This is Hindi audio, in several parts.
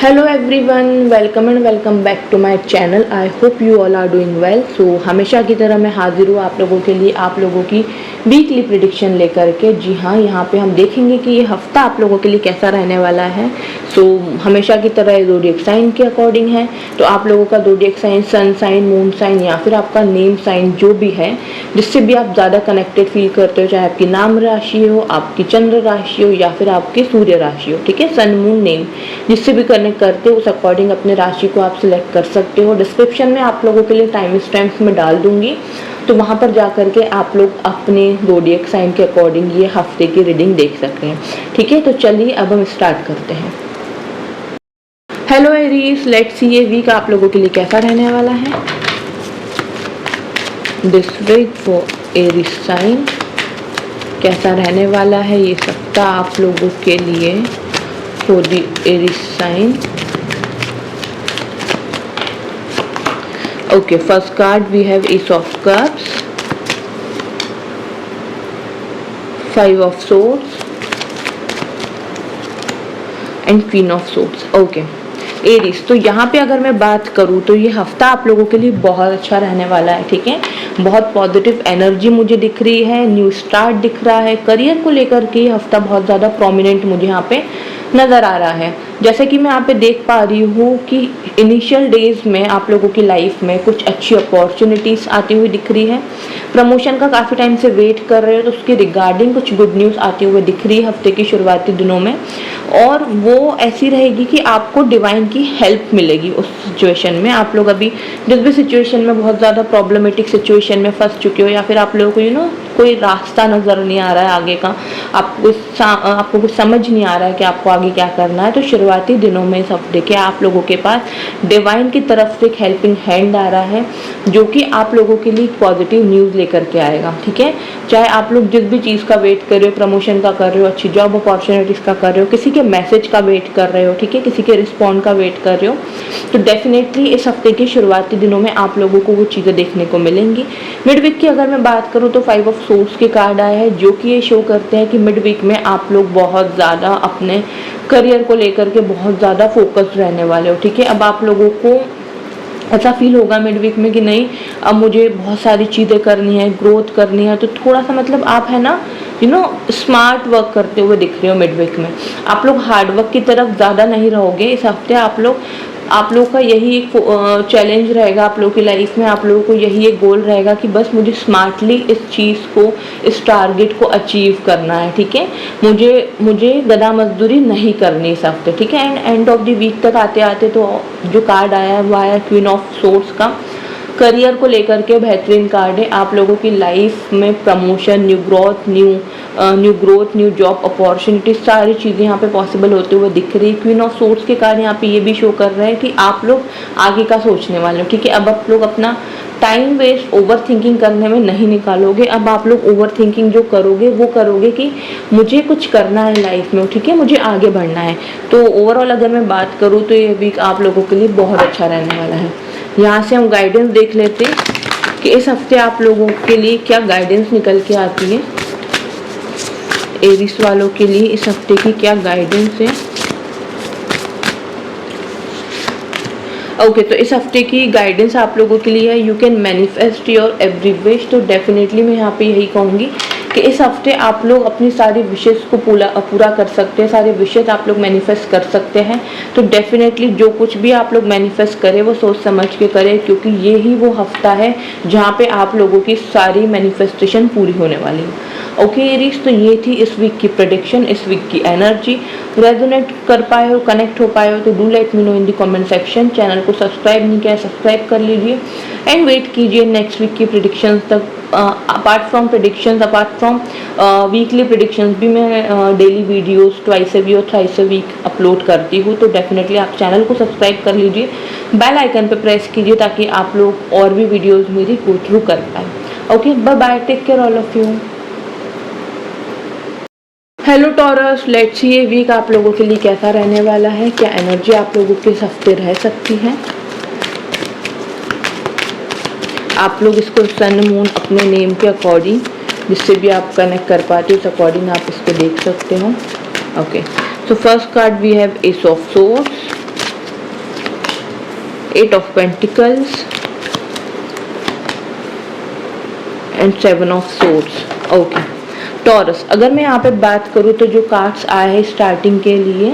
Hello everyone, welcome and welcome back to my channel. I hope you all are doing well. So हमेशा की तरह मैं हाजिर हूँ आप लोगों के लिए, आप लोगों की वीकली प्रिडिक्शन लेकर के। जी हाँ, यहाँ पे हम देखेंगे कि ये हफ्ता आप लोगों के लिए कैसा रहने वाला है। सो हमेशा की तरह ये ज़ोडिएक साइन के अकॉर्डिंग है। तो आप लोगों का zodiac sign, sun sign, moon sign या फिर आपका नेम साइन जो भी है, जिससे भी आप ज़्यादा कनेक्टेड फील करते हो, चाहे आपकी नाम राशि हो, आपकी चंद्र राशि हो या फिर आपकी सूर्य राशि हो, ठीक है, सन मून नेम, जिससे भी कनेक्ट करते हो उस अकॉर्डिंग अपने राशि को आप सिलेक्ट कर सकते हो। डिस्क्रिप्शन में आप लोगों के लिए टाइम स्टैम्प्स में डाल दूंगी, तो वहाँ पर जा करके आप लोग अपने ज़ोडिएक साइन के अकॉर्डिंग ये हफ्ते की रीडिंग देख सकते हैं। ठीक है, तो चलिए अब हम स्टार्ट करते हैं। हेलो एरीज, लेट्स सी ये वीक आप लोगों के लिए कैसा रहने वाला है। This week for Aries sign कैसा रहने वाला है ये सप्ताह आप लोगों के लिए for the Aries sign. Okay, first card we have Ace of Cups, Five of Swords and Queen of Swords. Okay, Aries, तो यहाँ पे अगर मैं बात करूँ तो ये हफ्ता आप लोगों के लिए बहुत अच्छा रहने वाला है। ठीक है, बहुत पॉजिटिव एनर्जी मुझे दिख रही है, न्यू स्टार्ट दिख रहा है। करियर को लेकर के ये हफ्ता बहुत ज़्यादा प्रोमिनेंट मुझे यहाँ पे नज़र आ रहा है। जैसे कि मैं यहाँ पे देख पा रही हूँ कि इनिशियल डेज में आप लोगों की लाइफ में कुछ अच्छी अपॉर्चुनिटीज़ आती हुई दिख रही है। प्रमोशन का काफ़ी टाइम से वेट कर रहे हो तो उसके रिगार्डिंग कुछ गुड न्यूज़ आती हुई दिख रही है हफ्ते की शुरुआती दिनों में, और वो ऐसी रहेगी कि आपको डिवाइन की हेल्प मिलेगी उस सिचुएशन में। आप लोग अभी जिस भी सिचुएशन में बहुत ज़्यादा प्रॉब्लमेटिक सिचुएशन में फंस चुके हो या फिर आप लोगों को कोई रास्ता नज़र नहीं आ रहा है आगे का, आपको कुछ समझ नहीं आ रहा है कि आपको आगे क्या करना है, तो शुरुआती दिनों में इस हफ्ते के आप लोगों के पास डिवाइन की तरफ से एक हेल्पिंग हैंड आ रहा है, जो कि आप लोगों के लिए पॉजिटिव न्यूज़ लेकर के आएगा। ठीक है, चाहे आप लोग जिस भी चीज़ का वेट कर रहे हो, प्रमोशन का कर रहे हो, अच्छी जॉब अपॉर्चुनिटीज़ का कर रहे हो, किसी के मैसेज का वेट कर रहे हो, ठीक है, किसी के रिस्पॉन्ड का वेट कर रहे हो, तो डेफिनेटली इस हफ्ते के शुरुआती दिनों में आप लोगों को वो चीज़ें देखने को मिलेंगी। मिड वीक की अगर मैं बात करूँ तो फाइव ऑफ सोर्स के कार्ड आए हैं, जो कि ये शो करते हैं कि मिड वीक में आप लोग बहुत ज़्यादा अपने करियर को लेकर के बहुत ज़्यादा फोकस्ड रहने वाले हो। ठीक है, अब आप लोगों को ऐसा फील होगा मिड वीक में कि नहीं, अब मुझे बहुत सारी चीज़ें करनी है, ग्रोथ करनी है, तो थोड़ा सा मतलब आप है ना स्मार्ट वर्क करते हुए दिख रहे हो मिड वीक में। आप लोग हार्ड वर्क की तरफ ज़्यादा नहीं रहोगे इस हफ्ते। आप लोग का यही एक चैलेंज रहेगा आप लोगों की लाइफ में, आप लोगों को यही एक गोल रहेगा कि बस मुझे स्मार्टली इस चीज़ को, इस टारगेट को अचीव करना है। ठीक है, मुझे गधा मजदूरी नहीं करनी इस हफ्ते। ठीक है, एंड ऑफ द वीक तक आते आते तो जो कार्ड आया है वो आया क्वीन ऑफ सोर्स का। करियर को लेकर के बेहतरीन कार्ड है। आप लोगों की लाइफ में promotion, new growth, new job opportunity, सारी चीज़ें यहाँ पे पॉसिबल होते हुए दिख रही है। क्वीन ऑफ सोर्स के कार्ड यहाँ पे ये भी शो कर रहे हैं कि आप लोग आगे का सोचने वाले हो। ठीक है, अब आप लोग अपना टाइम वेस्ट ओवर थिंकिंग करने में नहीं निकालोगे। अब आप लोग ओवर थिंकिंग जो करोगे वो करोगे कि मुझे कुछ करना है लाइफ में, ठीक है, मुझे आगे बढ़ना है। तो ओवरऑल अगर मैं बात करूँ तो ये वीक आप लोगों के लिए बहुत अच्छा रहने वाला है। यहाँ से हम गाइडेंस देख लेते हैं कि इस हफ्ते आप लोगों के लिए क्या गाइडेंस निकल के आती है। एरीज वालों के लिए इस हफ्ते की क्या गाइडेंस है। ओके, तो इस हफ्ते की गाइडेंस आप लोगों के लिए है, you can manifest your every wish. तो डेफिनेटली मैं यहाँ पे यही कहूँगी कि इस हफ्ते आप लोग अपनी सारी विशेष को पूरा कर सकते हैं, सारे विशेष आप लोग मैनिफेस्ट कर सकते हैं। तो डेफिनेटली जो कुछ भी आप लोग मैनिफेस्ट करें वो सोच समझ के करें, क्योंकि ये ही वो हफ्ता है जहाँ पे आप लोगों की सारी मैनिफेस्टेशन पूरी होने वाली है। ओके एरीज, तो ये थी इस वीक की प्रेडिक्शन, इस वीक की एनर्जी। रेजोनेट कर पाए हो, कनेक्ट हो पाए हो तो do let me know in the comment section. Channel को सब्सक्राइब नहीं किया, सब्सक्राइब कर लीजिए एंड वेट कीजिए नेक्स्ट वीक की प्रेडिक्शंस तक। Apart from predictions, apart from weekly predictions भी मैं daily videos twice a week और थ्राइस ए वीक अपलोड करती हूँ। तो डेफिनेटली आप चैनल को सब्सक्राइब कर लीजिए, बेल आइकन पे प्रेस कीजिए ताकि आप लोग और भी वीडियोस मेरी गो थ्रू कर पाए। Okay, bye bye, take care all of you. Hello Taurus, let's see ये वीक आप लोगों के लिए कैसा रहने वाला है, क्या एनर्जी आप लोगों के इस हफ्ते रह सकती है। आप लोग इसको सन मून अपने नेम के अकॉर्डिंग, जिससे भी आप कनेक्ट कर पाते हो उस अकॉर्डिंग आप इसको देख सकते हो। Okay, so first card we have ace of swords, 8 of pentacles and 7 of swords. Okay Taurus, अगर मैं यहाँ पे बात करूँ तो जो कार्ड्स आए हैं स्टार्टिंग के लिए,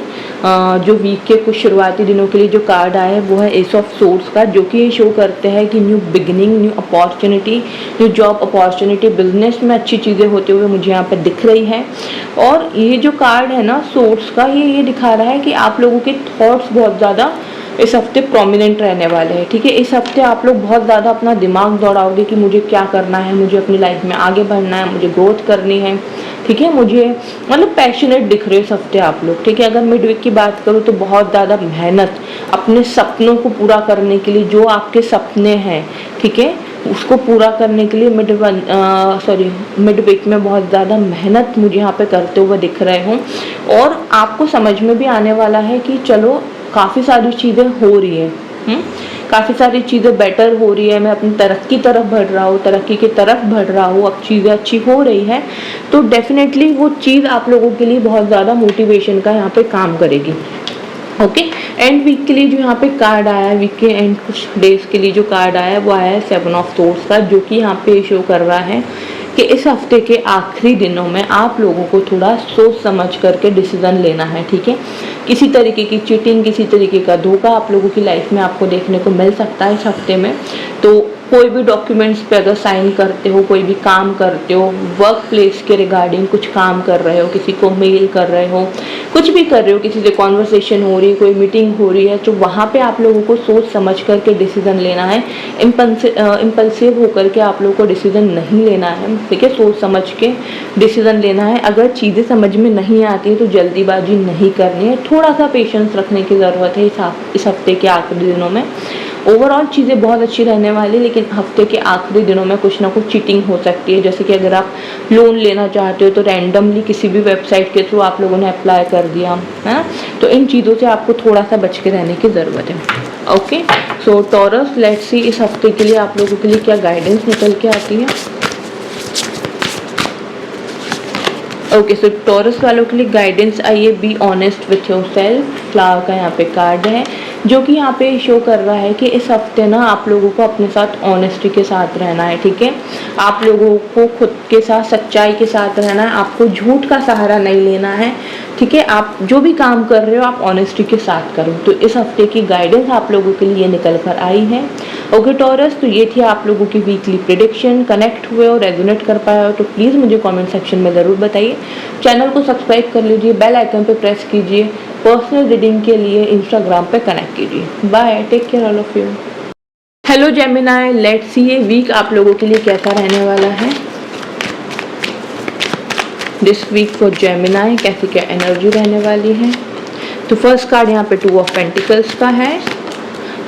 जो वीक के कुछ शुरुआती दिनों के लिए जो कार्ड आए हैं वो है एस ऑफ सोर्ड्स का, जो कि ये शो करते हैं कि new beginning, new opportunity, new job opportunity, business में अच्छी चीज़ें होते हुए मुझे यहाँ पे दिख रही है। और ये जो कार्ड है ना सोर्ड्स का, ये दिखा रहा है कि आप लोगों के थॉट्स बहुत ज़्यादा इस हफ्ते प्रोमिनेंट रहने वाले हैं, ठीक है। इस हफ्ते आप लोग बहुत ज़्यादा अपना दिमाग दौड़ाओगे कि मुझे क्या करना है, मुझे अपनी लाइफ में आगे बढ़ना है, मुझे ग्रोथ करनी है, ठीक है। मुझे मतलब पैशनेट दिख रहे हो इस हफ्ते आप लोग, ठीक है। अगर मिड वीक की बात करूँ तो बहुत ज़्यादा मेहनत अपने सपनों को पूरा करने के लिए, जो आपके सपने हैं, ठीक है, उसको पूरा करने के लिए मिड वीक में बहुत ज़्यादा मेहनत मुझे यहाँ पे करते हुए दिख रहे हो। और आपको समझ में भी आने वाला है कि चलो काफ़ी सारी चीज़ें हो रही है, काफ़ी सारी चीज़ें बेटर हो रही है, मैं अपनी तरक्की तरफ बढ़ रहा हूँ, तरक्की की तरफ बढ़ रहा हूँ, अब चीज़ें अच्छी हो रही है, तो डेफिनेटली वो चीज़ आप लोगों के लिए बहुत ज़्यादा मोटिवेशन का यहाँ पे काम करेगी। ओके एंड वीक के लिए जो यहाँ पे कार्ड आया है, वीक के एंड कुछ डेज के लिए जो कार्ड आया है वो आया है 7 ऑफ सोर्ड्स का, जो कि यहाँ पे शो कर रहा है कि इस हफ्ते के आखिरी दिनों में आप लोगों को थोड़ा सोच समझ करके डिसीजन लेना है, ठीक है। किसी तरीके की चीटिंग, किसी तरीके का धोखा आप लोगों की लाइफ में आपको देखने को मिल सकता है इस हफ्ते में। तो कोई भी डॉक्यूमेंट्स पे अगर साइन करते हो, कोई भी काम करते हो, वर्क प्लेस के रिगार्डिंग कुछ काम कर रहे हो, किसी को मेल कर रहे हो, कुछ भी कर रहे हो, किसी से कॉन्वर्सेशन हो रही है, कोई मीटिंग हो रही है, तो वहाँ पे आप लोगों को सोच समझ करके डिसीजन लेना है। इम्पल्सिव होकर के आप लोगों को डिसीजन नहीं लेना है, ठीक है। सोच समझ के डिसीजन लेना है। अगर चीज़ें समझ में नहीं आती है तो जल्दीबाजी नहीं करनी है, थोड़ा सा पेशेंस रखने की ज़रूरत है इस हफ्ते के आखिरी दिनों में। ओवरऑल चीज़ें बहुत अच्छी रहने वाली, लेकिन हफ्ते के आखिरी दिनों में कुछ ना कुछ चीटिंग हो सकती है। जैसे कि अगर आप लोन लेना चाहते हो तो रैंडमली किसी भी वेबसाइट के थ्रू आप लोगों ने अप्लाई कर दिया है, तो इन चीज़ों से आपको थोड़ा सा बच के रहने की ज़रूरत है। ओके सो टॉरस, लेट्स सी इस हफ्ते के लिए आप लोगों के लिए क्या गाइडेंस निकल के आती है। ओके सो टॉरस वालों के लिए गाइडेंस आइए, be honest with your self. Flower का यहाँ पे कार्ड है, जो कि यहाँ पे शो कर रहा है कि इस हफ्ते ना आप लोगों को अपने साथ ऑनेस्टी के साथ रहना है, ठीक है। आप लोगों को खुद के साथ सच्चाई के साथ रहना है, आपको झूठ का सहारा नहीं लेना है, ठीक है। आप जो भी काम कर रहे हो आप ऑनेस्टी के साथ करो। तो इस हफ्ते की गाइडेंस आप लोगों के लिए निकल कर आई है। ओके टॉरस, तो ये थी आप लोगों की वीकली प्रेडिक्शन। कनेक्ट हुए और रेजोनेट कर पाया हो तो प्लीज़ मुझे कमेंट सेक्शन में ज़रूर बताइए। चैनल को सब्सक्राइब कर लीजिए, बेल आइकन पे प्रेस कीजिए। पर्सनल रीडिंग के लिए इंस्टाग्राम पे कनेक्ट कीजिए। Bye, take care all of you. Hello Gemini, let's see ये वीक आप लोगों के लिए कैसा रहने वाला है। दिस वीक फॉर जेमिनाई कैसी क्या एनर्जी रहने वाली है। तो फर्स्ट कार्ड यहाँ पे 2 ऑफ पेंटिकल्स का है।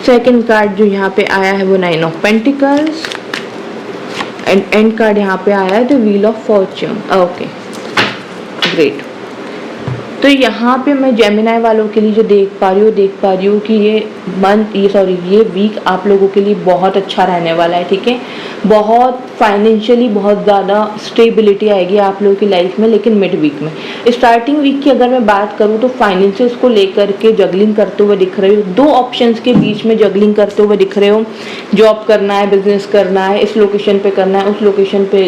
सेकंड कार्ड जो यहाँ पे आया है वो 9 of pentacles and and card यहाँ पे आया है the wheel of Fortune. Okay great. तो यहाँ पे मैं जेमिनाई वालों के लिए जो देख पा रही हूँ कि ये वीक आप लोगों के लिए बहुत अच्छा रहने वाला है, ठीक है। बहुत फाइनेंशियली बहुत ज़्यादा स्टेबिलिटी आएगी आप लोगों की लाइफ में। लेकिन मिड वीक में, स्टार्टिंग वीक की अगर मैं बात करूँ तो फाइनेंसेस को लेकर के जगलिंग करते हुए दिख रहे हो, 2 ऑप्शंस के बीच में जगलिंग करते हुए दिख रहे हो। जॉब करना है, बिजनेस करना है, इस लोकेशन पे करना है, उस लोकेशन पे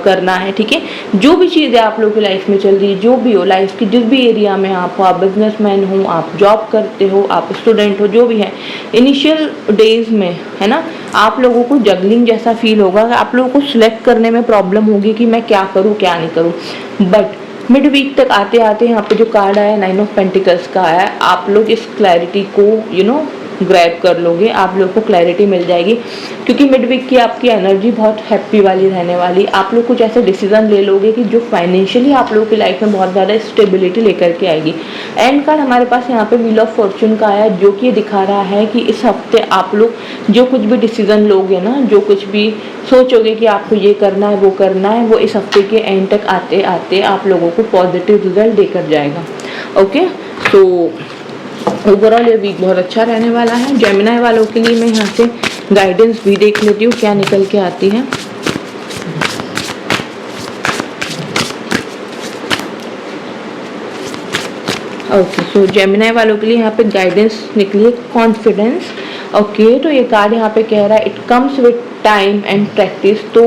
करना है, ठीक है। जो भी चीज़ें आप लोगों की लाइफ में चल रही है, जो भी हो लाइफ की जिस भी एरिया में आप हो, आप बिजनेसमैन हो, आप जॉब करते हो, आप स्टूडेंट हो, जो भी है, इनिशियल डेज में है ना आप लोगों को जगलिंग जैसा फील होगा। आप लोगों को सिलेक्ट करने में प्रॉब्लम होगी कि मैं क्या करूं क्या नहीं करूं। बट मिड वीक तक आते आते यहाँ पे जो कार्ड आया 9 ऑफ पेंटिकल्स का आया, आप लोग इस क्लैरिटी को ग्रैब कर लोगे, आप लोग को क्लैरिटी मिल जाएगी। क्योंकि मिड वीक की आपकी एनर्जी बहुत हैप्पी वाली रहने वाली। आप लोग कुछ ऐसे डिसीजन ले लोगे कि जो फाइनेंशियली आप लोगों की लाइफ में बहुत ज़्यादा स्टेबिलिटी लेकर के आएगी। एंड कार्ड हमारे पास यहाँ पे व्हील ऑफ फॉर्च्यून का आया, जो कि ये दिखा रहा है कि इस हफ्ते आप लोग जो कुछ भी डिसीजन लोगे ना, जो कुछ भी सोचोगे कि आपको ये करना है वो करना है, वो इस हफ्ते के एंड तक आते आते आप लोगों को पॉजिटिव रिजल्ट देकर जाएगा। ओके सो ओवरऑल ये वीक बहुत अच्छा रहने वाला है। जेमिनाई वालों के लिए मैं यहाँ से गाइडेंस भी देख लेती हूँ क्या निकल के आती है। ओके सो जेमिनाई वालों के लिए यहाँ पे गाइडेंस निकली है कॉन्फिडेंस। ओके, तो ये कार्ड यहाँ पे कह रहा है it comes with time and practice. तो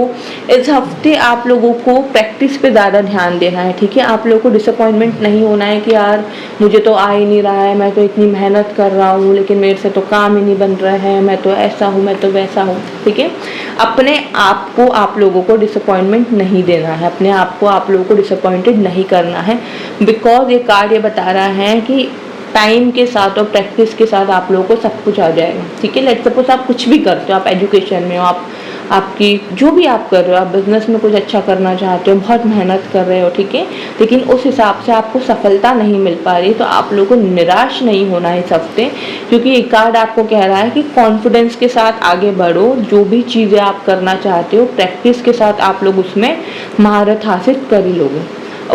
इस हफ्ते आप लोगों को प्रैक्टिस पे ज़्यादा ध्यान देना है, ठीक है। आप लोगों को डिसअपॉइंटमेंट नहीं होना है कि यार मुझे तो आ ही नहीं रहा है, मैं तो इतनी मेहनत कर रहा हूँ लेकिन मेरे से तो काम ही नहीं बन रहा है, मैं तो ऐसा हूँ, मैं तो वैसा हूँ, ठीक है। अपने आप को आप लोगों को डिसअपॉइंटमेंट नहीं देना है, अपने आप को आप लोगों को डिसअपॉइंटेड नहीं करना है, बिकॉज ये कार्ड ये बता रहा है कि टाइम के साथ और प्रैक्टिस के साथ आप लोगों को सब कुछ आ जाएगा, ठीक है। लेट्स सपोज आप कुछ भी करते हो, आप एजुकेशन में हो, आप आपकी जो भी आप कर रहे हो, आप बिजनेस में कुछ अच्छा करना चाहते हो, बहुत मेहनत कर रहे हो, ठीक है, लेकिन उस हिसाब से आपको सफलता नहीं मिल पा रही, तो आप लोगों को निराश नहीं होना है इस हफ्ते, क्योंकि ये कार्ड आपको कह रहा है कि कॉन्फिडेंस के साथ आगे बढ़ो। जो भी चीज़ें आप करना चाहते हो प्रैक्टिस के साथ आप लोग उसमें महारत हासिल कर ही लोगे।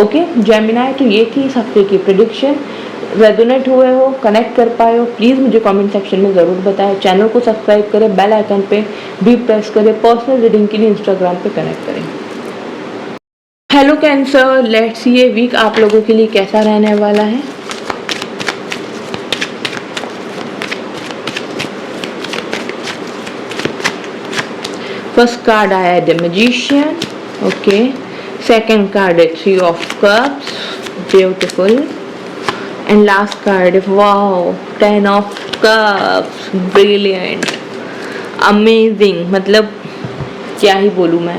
ओके जेमिनाई, तो ये थी इस हफ्ते की प्रेडिक्शन। रेजोनेट हुए हो, कनेक्ट कर पाए हो, प्लीज़ मुझे कमेंट सेक्शन में ज़रूर बताएं। चैनल को सब्सक्राइब करें, बेल आइकन पे भी प्रेस करें। पर्सनल रीडिंग के लिए इंस्टाग्राम पे कनेक्ट करें। हेलो कैंसर, लेट्स सी ये वीक आप लोगों के लिए कैसा रहने वाला है। फर्स्ट कार्ड आया है the magician, okay. Second card है three of cups, beautiful. And last card है wow, 10 of cups, brilliant, amazing. मतलब क्या ही बोलूँ मैं,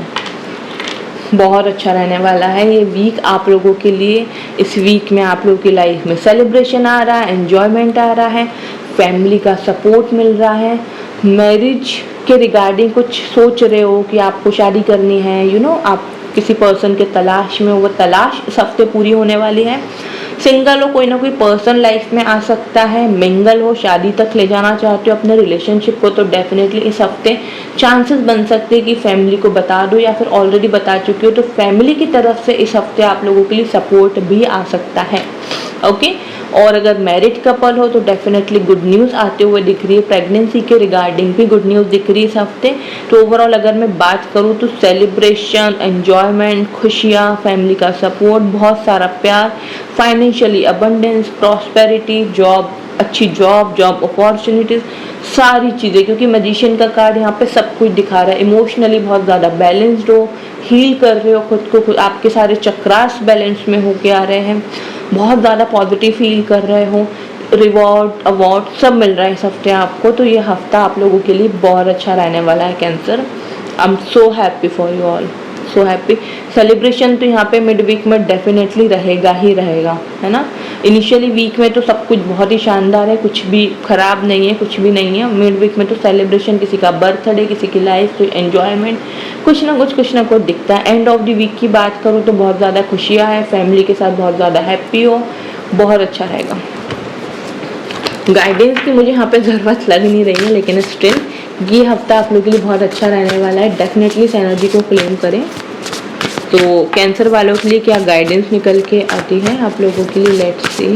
बहुत अच्छा रहने वाला है ये वीक आप लोगों के लिए। इस वीक में आप लोगों की लाइफ में सेलिब्रेशन आ रहा है, एन्जॉयमेंट आ रहा है, फैमिली का सपोर्ट मिल रहा है, मैरिज के रिगार्डिंग कुछ सोच रहे हो कि आपको शादी करनी है, यू नो आप किसी पर्सन के तलाश में हो, वो तलाश इस हफ्ते पूरी होने वाली है। सिंगल हो, कोई ना कोई पर्सन लाइफ में आ सकता है। मिंगल हो, शादी तक ले जाना चाहते हो अपने रिलेशनशिप को, तो डेफिनेटली इस हफ्ते चांसेस बन सकते हैं कि फैमिली को बता दो, या फिर ऑलरेडी बता चुके हो तो फैमिली की तरफ से इस हफ्ते आप लोगों के लिए सपोर्ट भी आ सकता है, ओके। और अगर मैरिड कपल हो तो डेफिनेटली गुड न्यूज़ आते हुए दिख रही है। प्रेगनेंसी के रिगार्डिंग भी गुड न्यूज़ दिख रही है इस हफ्ते। तो ओवरऑल अगर मैं बात करूँ तो सेलिब्रेशन, एन्जॉयमेंट, खुशियाँ, फैमिली का सपोर्ट, बहुत सारा प्यार, फाइनेंशियली अबंडेंस, प्रॉस्पेरिटी, जॉब, अच्छी जॉब, जॉब अपॉर्चुनिटीज़, सारी चीज़ें, क्योंकि मैजिशियन का कार्ड यहाँ पे सब कुछ दिखा रहा है। इमोशनली बहुत ज़्यादा बैलेंस्ड हो, हील कर रहे हो खुद को, आपके सारे चक्रास बैलेंस में होके आ रहे हैं, बहुत ज़्यादा पॉजिटिव फील कर रहे हो, रिवॉर्ड अवार्ड सब मिल रहा है इस हफ्ते आपको। तो ये हफ्ता आप लोगों के लिए बहुत अच्छा रहने वाला है cancer. I am so happy for you all, so happy. Celebration तो यहाँ पे मिड वीक में डेफिनेटली रहेगा ही रहेगा, है ना। इनिशियली वीक में तो सब कुछ बहुत ही शानदार है, कुछ भी खराब नहीं है, कुछ भी नहीं है। मिड वीक में तो सेलिब्रेशन, किसी का बर्थडे, किसी की लाइफ, कोई एन्जॉयमेंट, कुछ ना कुछ दिखता है। एंड ऑफ द वीक की बात करूँ तो बहुत ज़्यादा खुशियाँ हैं, फैमिली के साथ बहुत ज़्यादा हैप्पी हो, बहुत अच्छा रहेगा। गाइडेंस की मुझे यहाँ पे ज़रूरत लग नहीं रही है, लेकिन स्टिल ये हफ्ता आप लोगों के लिए बहुत अच्छा रहने वाला है। डेफिनेटली इस एनर्जी को क्लेम करें। तो कैंसर वालों के लिए क्या गाइडेंस निकल के आती है आप लोगों के लिए, let's see.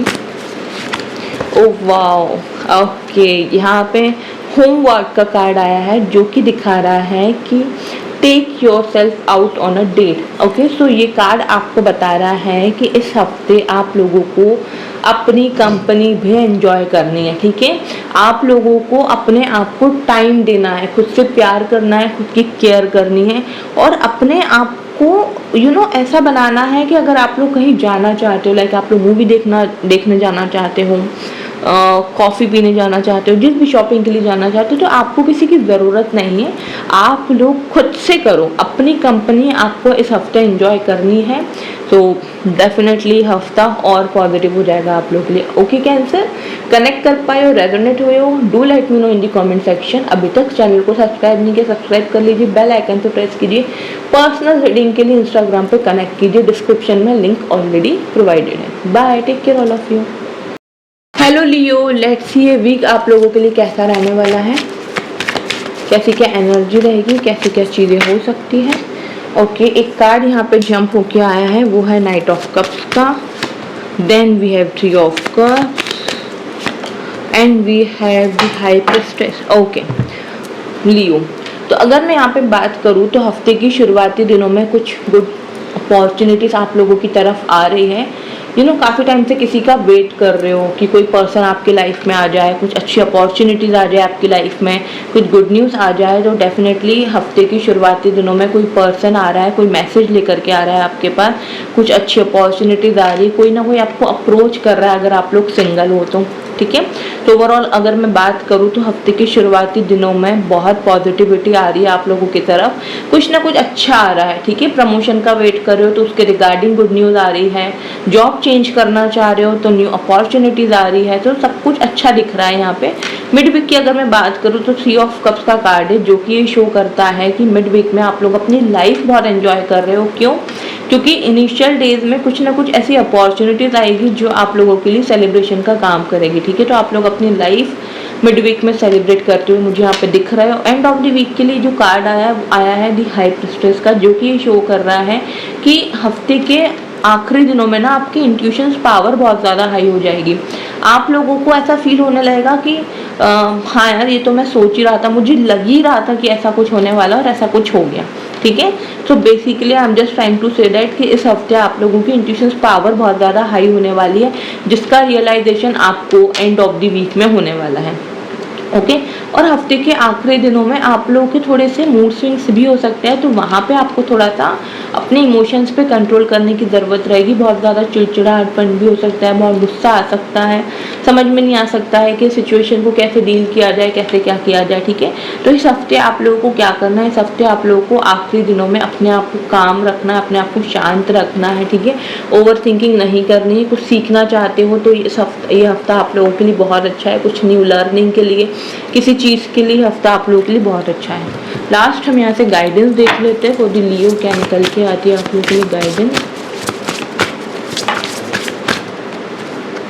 Oh wow, okay, यहाँ पे होमवर्क का कार्ड आया है जो कि दिखा रहा है कि take yourself out on a date. Okay, so ये कार्ड आपको बता रहा है कि इस हफ्ते आप लोगों को अपनी कंपनी भी एंजॉय करनी है, ठीक है। आप लोगों को अपने आप को टाइम देना है, खुद से प्यार करना है, खुद की केयर करनी है, और अपने आप को ऐसा बनाना है कि अगर आप लोग कहीं जाना चाहते हो, लाइक आप लोग मूवी देखने जाना चाहते हो, कॉफ़ी पीने जाना चाहते हो, जिस भी शॉपिंग के लिए जाना चाहते हो, तो आपको किसी की ज़रूरत नहीं है, आप लोग खुद से करो। अपनी कंपनी आपको इस हफ्ते एंजॉय करनी है। तो डेफिनेटली हफ्ता और पॉजिटिव हो जाएगा आप लोग के लिए। ओके कैंसर, कनेक्ट कर पाए हो, रेजोनेट हुए हो, do let me know in the comment section. अभी तक चैनल को सब्सक्राइब नहीं किया, सब्सक्राइब कर लीजिए, बेल आइकन पे प्रेस कीजिए। पर्सनल रीडिंग के लिए इंस्टाग्राम पे कनेक्ट कीजिए, डिस्क्रिप्शन में लिंक ऑलरेडी प्रोवाइडेड है। Bye, take care all of you. Hello Leo, let's see ये वीक आप लोगों के लिए कैसा रहने वाला है, कैसी क्या एनर्जी रहेगी, कैसी क्या चीज़ें हो सकती हैं। ओके, एक कार्ड यहाँ पे जंप होके आया है, वो है नाइट ऑफ कप्स का। Then we have three of cups and we have the high priestess. Okay Leo, तो अगर मैं यहाँ पे बात करूँ तो हफ्ते की शुरुआती दिनों में कुछ गुड अपॉर्चुनिटीज़ आप लोगों की तरफ आ रही है। काफ़ी टाइम से किसी का वेट कर रहे हो कि कोई पर्सन आपकी लाइफ में आ जाए, कुछ अच्छी अपॉर्चुनिटीज़ आ जाए आपकी लाइफ में, कुछ गुड न्यूज़ आ जाए, तो डेफिनेटली हफ्ते की शुरुआती दिनों में कोई पर्सन आ रहा है, कोई मैसेज लेकर के आ रहा है आपके पास, कुछ अच्छी अपॉर्चुनिटीज़ आ रही है, कोई ना कोई आपको अप्रोच कर रहा है अगर आप लोग सिंगल हो तो, ठीक है। तो ओवरऑल अगर मैं बात करूँ तो हफ्ते के शुरुआती दिनों में बहुत पॉजिटिविटी आ रही है आप लोगों की तरफ, कुछ ना कुछ अच्छा आ रहा है, ठीक है। प्रमोशन का वेट कर रहे हो तो उसके रिगार्डिंग गुड न्यूज़ आ रही है, जॉब चेंज करना चाह रहे हो तो न्यू अपॉर्चुनिटीज़ आ रही है, तो सब कुछ अच्छा दिख रहा है यहाँ पे। मिड वीक की अगर मैं बात करूँ तो 3 ऑफ कप्स का कार्ड है, जो कि ये शो करता है कि मिड वीक में आप लोग अपनी लाइफ बहुत एंजॉय कर रहे हो। क्यों? क्योंकि इनिशियल डेज में कुछ ना कुछ ऐसी अपॉर्चुनिटीज़ आएगी जो आप लोगों के लिए सेलिब्रेशन का काम करेगी, ठीक है। तो आप लोग अपनी लाइफ मिड वीक में सेलिब्रेट करते हुए मुझे यहाँ पे दिख रहा है। एंड ऑफ द वीक के लिए जो कार्ड आया है दी हाई प्रिस्टेस का, जो कि ये शो कर रहा है कि हफ्ते के आखिरी दिनों में ना आपकी इंट्यूशंस पावर बहुत ज़्यादा हाई हो जाएगी। आप लोगों को ऐसा फील होने लगेगा कि हाँ यार, ये तो मैं सोच ही रहा था, मुझे लग ही रहा था कि ऐसा कुछ होने वाला और ऐसा कुछ हो गया, ठीक है। तो basically I am just trying to say that कि इस हफ्ते आप लोगों की इंट्यूशंस पावर बहुत ज़्यादा हाई होने वाली है, जिसका रियलाइजेशन आपको एंड ऑफ द वीक में होने वाला है, ओके। और हफ्ते के आखिरी दिनों में आप लोगों के थोड़े से मूड स्विंग्स भी हो सकते हैं, तो वहाँ पे आपको थोड़ा सा अपने इमोशंस पे कंट्रोल करने की ज़रूरत रहेगी। बहुत ज़्यादा चिड़चिड़ापन भी हो सकता है, बहुत गुस्सा आ सकता है, समझ में नहीं आ सकता है कि सिचुएशन को कैसे डील किया जाए, कैसे क्या किया जाए, ठीक है। तो इस हफ्ते आप लोगों को क्या करना है, इस हफ्ते आप लोगों को आखिरी दिनों में अपने आप को काम रखना है, अपने आप को शांत रखना है, ठीक है। ओवर थिंकिंग नहीं करनी है। कुछ सीखना चाहते हो तो ये हफ्ता आप लोगों के लिए बहुत अच्छा है, कुछ न्यू लर्निंग के लिए, किसी चीज़ के लिए हफ्ता आप लोगों के लिए बहुत अच्छा है। लास्ट हम यहाँ से गाइडेंस देख लेते हैं, फॉर द लियो क्या निकल के आती है आप लोगों के लिए गाइडेंस।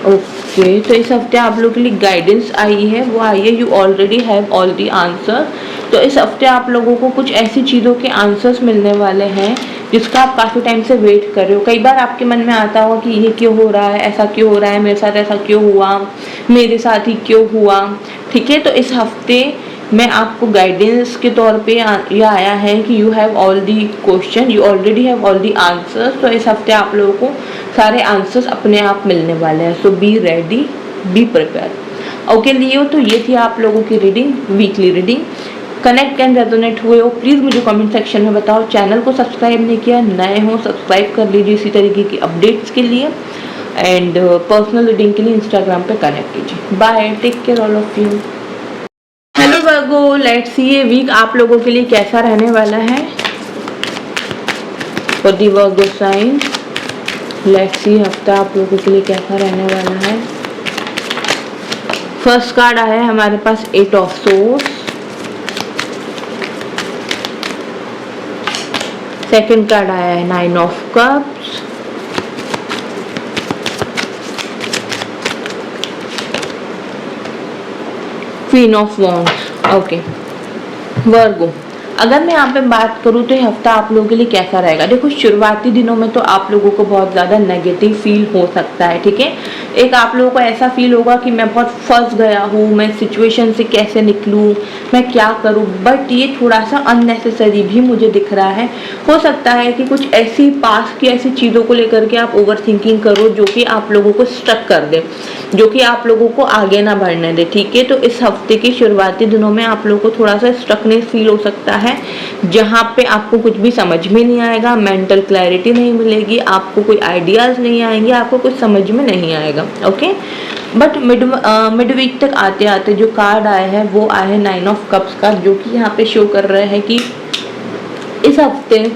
ओके, तो इस हफ्ते आप लोगों के लिए गाइडेंस आई है, वो आई है you already have all the answer. तो इस हफ्ते आप लोगों को कुछ ऐसी चीज़ों के आंसर्स मिलने वाले हैं जिसका आप काफ़ी टाइम से वेट कर रहे हो। कई बार आपके मन में आता होगा कि ये क्यों हो रहा है, ऐसा क्यों हो रहा है, मेरे साथ ऐसा क्यों हुआ, मेरे साथ ही क्यों हुआ, ठीक है। तो इस हफ्ते में आपको गाइडेंस के तौर पे ये आया है कि you have all the question, you already have all the answers. तो इस हफ्ते आप लोगों को सारे आंसर्स अपने आप मिलने वाले हैं। So be ready, be prepare. Okay Leo, तो ये थी आप लोगों की reading, weekly reading. Connect and resonate हुए हो प्लीज़ मुझे कमेंट सेक्शन में बताओ। चैनल को सब्सक्राइब नहीं किया, नए हो सब्सक्राइब कर लीजिए इसी तरीके की अपडेट्स के लिए। एंड पर्सनल रीडिंग के लिए इंस्टाग्राम पे कनेक्ट कीजिए। Bye, take care all of you. Hello Virgo, let's see ये वीक आप लोगों के लिए कैसा रहने वाला है। For the Virgo sign, let's see हफ्ता आप लोगों के लिए कैसा रहने वाला है। फर्स्ट कार्ड आया है हमारे पास 8 ऑफ सोर्ड्स, सेकंड कार्ड आया है 9 of cups, queen of wands. Okay Virgo, अगर मैं यहाँ पे बात करूँ तो ये हफ्ता आप लोगों के लिए कैसा रहेगा। देखो, शुरुआती दिनों में तो आप लोगों को बहुत ज़्यादा नेगेटिव फील हो सकता है, ठीक है। एक आप लोगों को ऐसा फील होगा कि मैं बहुत फंस गया हूँ, मैं सिचुएशन से कैसे निकलूँ, मैं क्या करूँ। बट ये थोड़ा सा अननेसेसरी भी मुझे दिख रहा है। हो सकता है कि कुछ ऐसी पास की ऐसी चीज़ों को लेकर के आप ओवर थिंकिंग करो जो कि आप लोगों को स्टक कर दे, जो कि आप लोगों को आगे ना बढ़ने दे, ठीक है। तो इस हफ्ते के शुरुआती दिनों में आप लोगों को थोड़ा सा स्टकनेस फील हो सकता है, जहाँ पे आपको कुछ भी समझ में नहीं आएगा, मेंटल क्लैरिटी नहीं मिलेगी, आपको कोई आइडियाज़ नहीं आएंगे, आपको कुछ समझ में नहीं आएगा, ओके। बट मिड वीक तक आते आते जो कार्ड आया है वो आया है 9 ऑफ कप्स का, जो कि यहाँ पे शो कर रहा है कि इस हफ्ते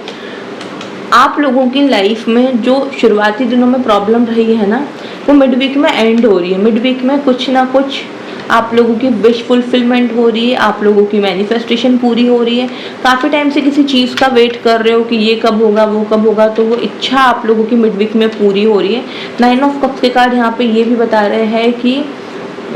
आप लोगों की लाइफ में जो शुरुआती दिनों में प्रॉब्लम रही है ना, वो मिड वीक में एंड हो रही है। मिड वीक में कुछ ना कुछ आप लोगों की विश फुलफिलमेंट हो रही है, आप लोगों की मैनिफेस्टेशन पूरी हो रही है। काफ़ी टाइम से किसी चीज़ का वेट कर रहे हो कि ये कब होगा, वो कब होगा, तो वो इच्छा आप लोगों की मिड वीक में पूरी हो रही है। 9 ऑफ कप्स के कार्ड यहाँ पे ये भी बता रहे हैं कि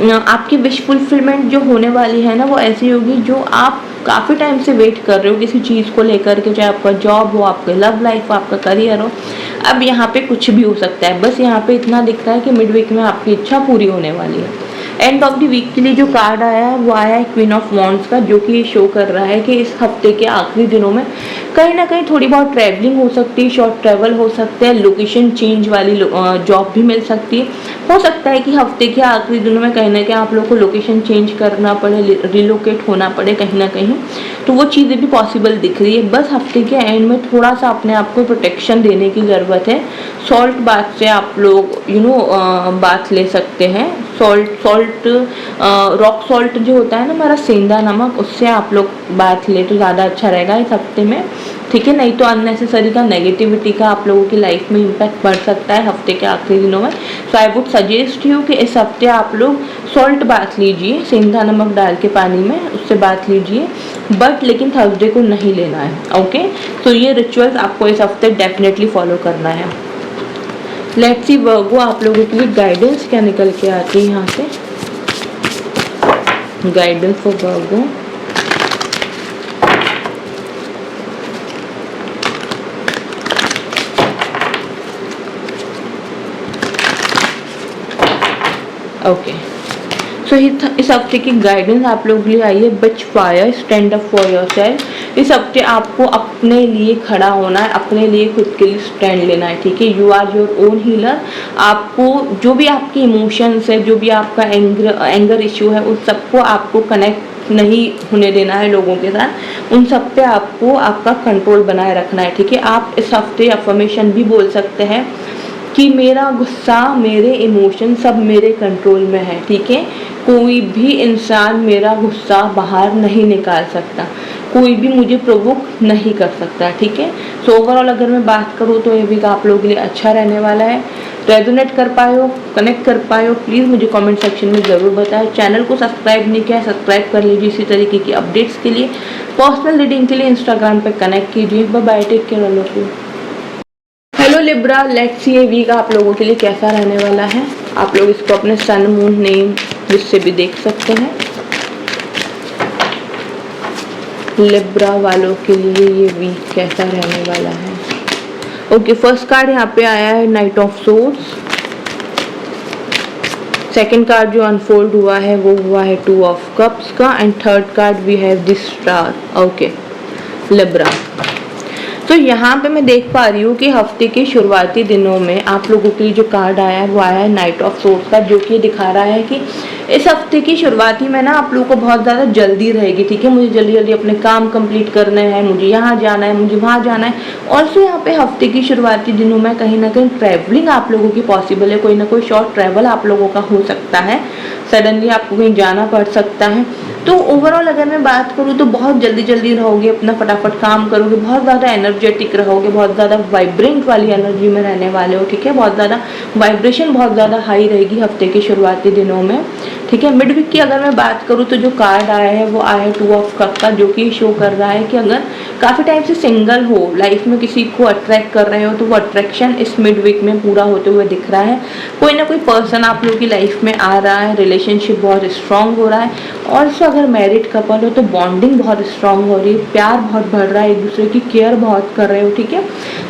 आपकी विश फुलफिलमेंट जो होने वाली है ना, वो ऐसी होगी जो आप काफ़ी टाइम से वेट कर रहे हो किसी चीज़ को लेकर के, चाहे आपका जॉब हो, आपका लव लाइफ हो, आपका करियर हो। अब यहाँ पे कुछ भी हो सकता है, बस यहाँ पे इतना दिख रहा है कि मिड वीक में आपकी इच्छा पूरी होने वाली है। एंड ऑफ द वीक के लिए जो कार्ड आया है वो आया है क्वीन ऑफ वॉन्ड्स का, जो कि ये शो कर रहा है कि इस हफ्ते के आखिरी दिनों में कहीं ना कहीं थोड़ी बहुत ट्रैवलिंग हो सकती है, शॉर्ट ट्रैवल हो सकते हैं, लोकेशन चेंज वाली जॉब भी मिल सकती है। हो सकता है कि हफ्ते के आखिरी दिनों में कहीं ना कहीं आप लोग को लोकेशन चेंज करना पड़े, रिलोकेट होना पड़े कहीं ना कहीं, तो वो चीज़ें भी पॉसिबल दिख रही है। बस हफ्ते के एंड में थोड़ा सा अपने आप को प्रोटेक्शन देने की ज़रूरत है। सॉल्ट बाथ से आप लोग बाथ ले सकते हैं। सॉल्ट रॉक सॉल्ट जो होता है ना हमारा सेंधा नमक, उससे आप लोग बाथ ले तो ज़्यादा अच्छा रहेगा इस हफ्ते में, ठीक है। नहीं तो अननेसेसरी का, नेगेटिविटी का आप लोगों की लाइफ में इम्पैक्ट पड़ सकता है हफ्ते के आखिरी दिनों में। सो आई वुड सजेस्ट यू कि इस हफ्ते आप लोग सॉल्ट बाथ लीजिए, सेंधा नमक डाल के पानी में, उससे बाथ लीजिए, बट लेकिन थर्सडे को नहीं लेना है। ओके, तो ये रिचुअल्स आपको इस हफ्ते डेफिनेटली फॉलो करना है। लेट्स सी वर्गो, आप लोगों के लिए गाइडेंस क्या निकल के आती है यहाँ से। Guidance for Virgo. ओके, सो इस हफ्ते की गाइडेंस आप लोगों के लिए आई है, बच fire, stand up for yourself. इस हफ्ते आपको अपने लिए खड़ा होना है, अपने लिए खुद के लिए स्टैंड लेना है, ठीक है। You are your own healer. आपको जो भी आपके इमोशंस है, जो भी आपका एंगर इश्यू है, उस सबको आपको कनेक्ट नहीं होने देना है लोगों के साथ, उन सब पे आपको आपका कंट्रोल बनाए रखना है, ठीक है। आप इस हफ्ते अफर्मेशन भी बोल सकते हैं कि मेरा गुस्सा, मेरे इमोशन सब मेरे कंट्रोल में है, ठीक है। कोई भी इंसान मेरा गुस्सा बाहर नहीं निकाल सकता, कोई भी मुझे प्रोवोक नहीं कर सकता, ठीक है। सो ओवरऑल अगर मैं बात करूँ तो ये वीक आप लोगों के लिए अच्छा रहने वाला है। रेजोनेट कर पाए हो, कनेक्ट कर पाए हो, प्लीज़ मुझे कमेंट सेक्शन में ज़रूर बताएं। चैनल को सब्सक्राइब नहीं किया है, सब्सक्राइब कर लीजिए इसी तरीके की अपडेट्स के लिए। पर्सनल रीडिंग के लिए इंस्टाग्राम पर कनेक्ट कीजिए। Bye bye, take care all of you. Hello Libra, let's see ये वीक आप लोगों के लिए कैसा रहने वाला है। आप लोग इसको अपने सन मून नेम जिससे भी देख सकते हैं। लिब्रा वालों के लिए ये वीक कैसा रहने वाला है। ओके, फर्स्ट कार्ड यहाँ पे आया है night of swords. Second card जो अनफोल्ड हुआ है वो हुआ है टू ऑफ कप्स का, and third card we have this star. Okay Libra, तो यहाँ पे मैं देख पा रही हूँ कि हफ्ते के शुरुआती दिनों में आप लोगों के लिए जो कार्ड आया है वो आया है नाइट ऑफ सोर्ड्स का, जो कि दिखा रहा है कि इस हफ्ते की शुरुआती में ना आप लोगों को बहुत ज़्यादा जल्दी रहेगी, ठीक है। मुझे जल्दी जल्दी अपने काम कंप्लीट करने हैं, मुझे यहाँ जाना है, मुझे वहाँ जाना है। ऑल्सो यहाँ पे हफ्ते की शुरुआती दिनों में कहीं ना कहीं ट्रैवलिंग आप लोगों की पॉसिबल है, कोई ना कोई शॉर्ट ट्रैवल आप लोगों का हो सकता है, सडनली आपको कहीं जाना पड़ सकता है। तो ओवरऑल अगर मैं बात करूँ तो बहुत जल्दी जल्दी रहोगे, अपना फटाफट काम करोगे, बहुत ज़्यादा एनर्जेटिक रहोगे, बहुत ज़्यादा वाइब्रेंट वाली एनर्जी में रहने वाले हो, ठीक है। बहुत ज़्यादा वाइब्रेशन बहुत ज़्यादा हाई रहेगी हफ्ते के शुरुआती दिनों में, ठीक है। मिड वीक की अगर मैं बात करूँ तो जो कार्ड आया है वो आया है टू ऑफ कप का, जो कि शो कर रहा है कि अगर काफ़ी टाइम से सिंगल हो, लाइफ में किसी को अट्रैक्ट कर रहे हो, तो वो अट्रैक्शन इस मिड वीक में पूरा होते हुए दिख रहा है। कोई ना कोई पर्सन आप लोगों की लाइफ में आ रहा है, रिलेशनशिप बहुत स्ट्रांग हो रहा है। ऑल्सो अगर मैरिड कपल हो तो बॉन्डिंग बहुत स्ट्रांग हो रही है, प्यार बहुत बढ़ रहा है, एक दूसरे की केयर बहुत कर रहे हो, ठीक है।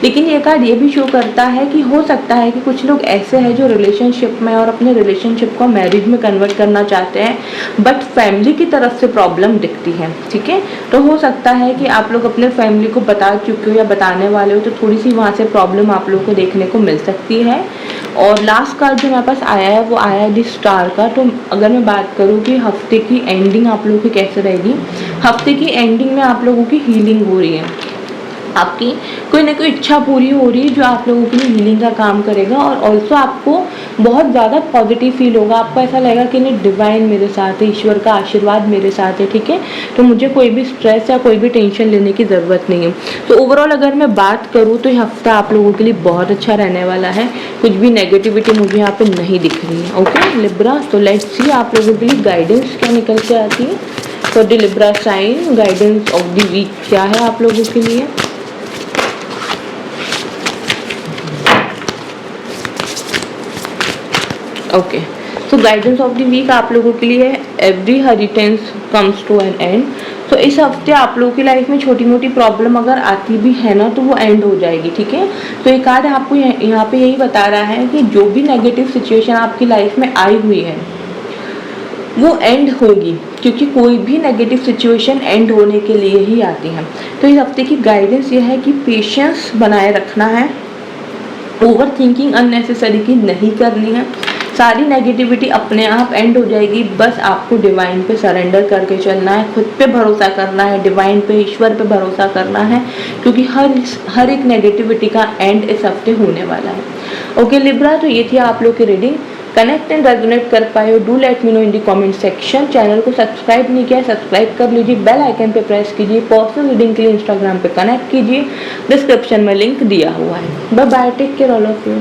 लेकिन ये कार्ड ये भी शो करता है कि हो सकता है कि कुछ लोग ऐसे हैं जो रिलेशनशिप में और अपने रिलेशनशिप को मैरिज में कन्वर्ट करना चाहते हैं, बट फैमिली की तरफ से प्रॉब्लम दिखती है, ठीक है। तो हो सकता है कि आप लोग अपने फैमिली को बता चुके हो या बताने वाले हो, तो थोड़ी सी वहाँ से प्रॉब्लम आप लोगों को देखने को मिल सकती है। और लास्ट कार्ड जो मेरे पास आया है वो आया है दी स्टार का। तो अगर मैं बात करूँ कि हफ्ते की एंडिंग आप लोगों की कैसे रहेगी, हफ्ते की एंडिंग में आप लोगों की हीलिंग हो रही है, आपकी कोई ना कोई इच्छा पूरी हो रही है जो आप लोगों के लिए हीलिंग का काम करेगा। और ऑल्सो आपको बहुत ज़्यादा पॉजिटिव फील होगा, आपको ऐसा लगेगा कि नहीं डिवाइन मेरे साथ है, ईश्वर का आशीर्वाद मेरे साथ है, ठीक है। तो मुझे कोई भी स्ट्रेस या कोई भी टेंशन लेने की ज़रूरत नहीं है। तो ओवरऑल अगर मैं बात करूँ तो ये हफ्ता आप लोगों के लिए बहुत अच्छा रहने वाला है, कुछ भी नेगेटिविटी मुझे यहाँ पर नहीं दिख रही है। ओके लिब्रा, तो लेट्स सी आप लोगों के लिए गाइडेंस क्या निकल के आती है for the Libra sign. Guidance of the week क्या है आप लोगों के लिए। Okay, so guidance of the week आप लोगों के लिए every inheritance comes to an end. तो इस हफ्ते आप लोगों की लाइफ में छोटी मोटी प्रॉब्लम अगर आती भी है ना तो वो एंड हो जाएगी, ठीक है। तो ये कार्ड आपको यहाँ पे यही बता रहा है कि जो भी नेगेटिव सिचुएशन आपकी लाइफ में आई हुई है वो एंड होगी, क्योंकि कोई भी नेगेटिव सिचुएशन एंड होने के लिए ही आती है। तो इस हफ्ते की गाइडेंस ये है कि पेशेंस बनाए रखना है, ओवर थिंकिंग अननेसेसरी की नहीं करनी है, सारी नेगेटिविटी अपने आप एंड हो जाएगी। बस आपको डिवाइन पे सरेंडर करके चलना है, खुद पे भरोसा करना है, डिवाइन पे, ईश्वर पे भरोसा करना है, क्योंकि हर एक नेगेटिविटी का एंड इस हफ्ते होने वाला है। ओके लिब्रा, तो ये थी आप लोग की रीडिंग। कनेक्ट एंड रेजोनेट कर पाए हो, do let me know in the comment section. Channel को सब्सक्राइब नहीं किया, सब्सक्राइब कर लीजिए, बेल आइकन पे प्रेस कीजिए, पर्सनल रीडिंग के लिए इंस्टाग्राम पे कनेक्ट कीजिए, डिस्क्रिप्शन में लिंक दिया हुआ है। Bye bye, take care all of you.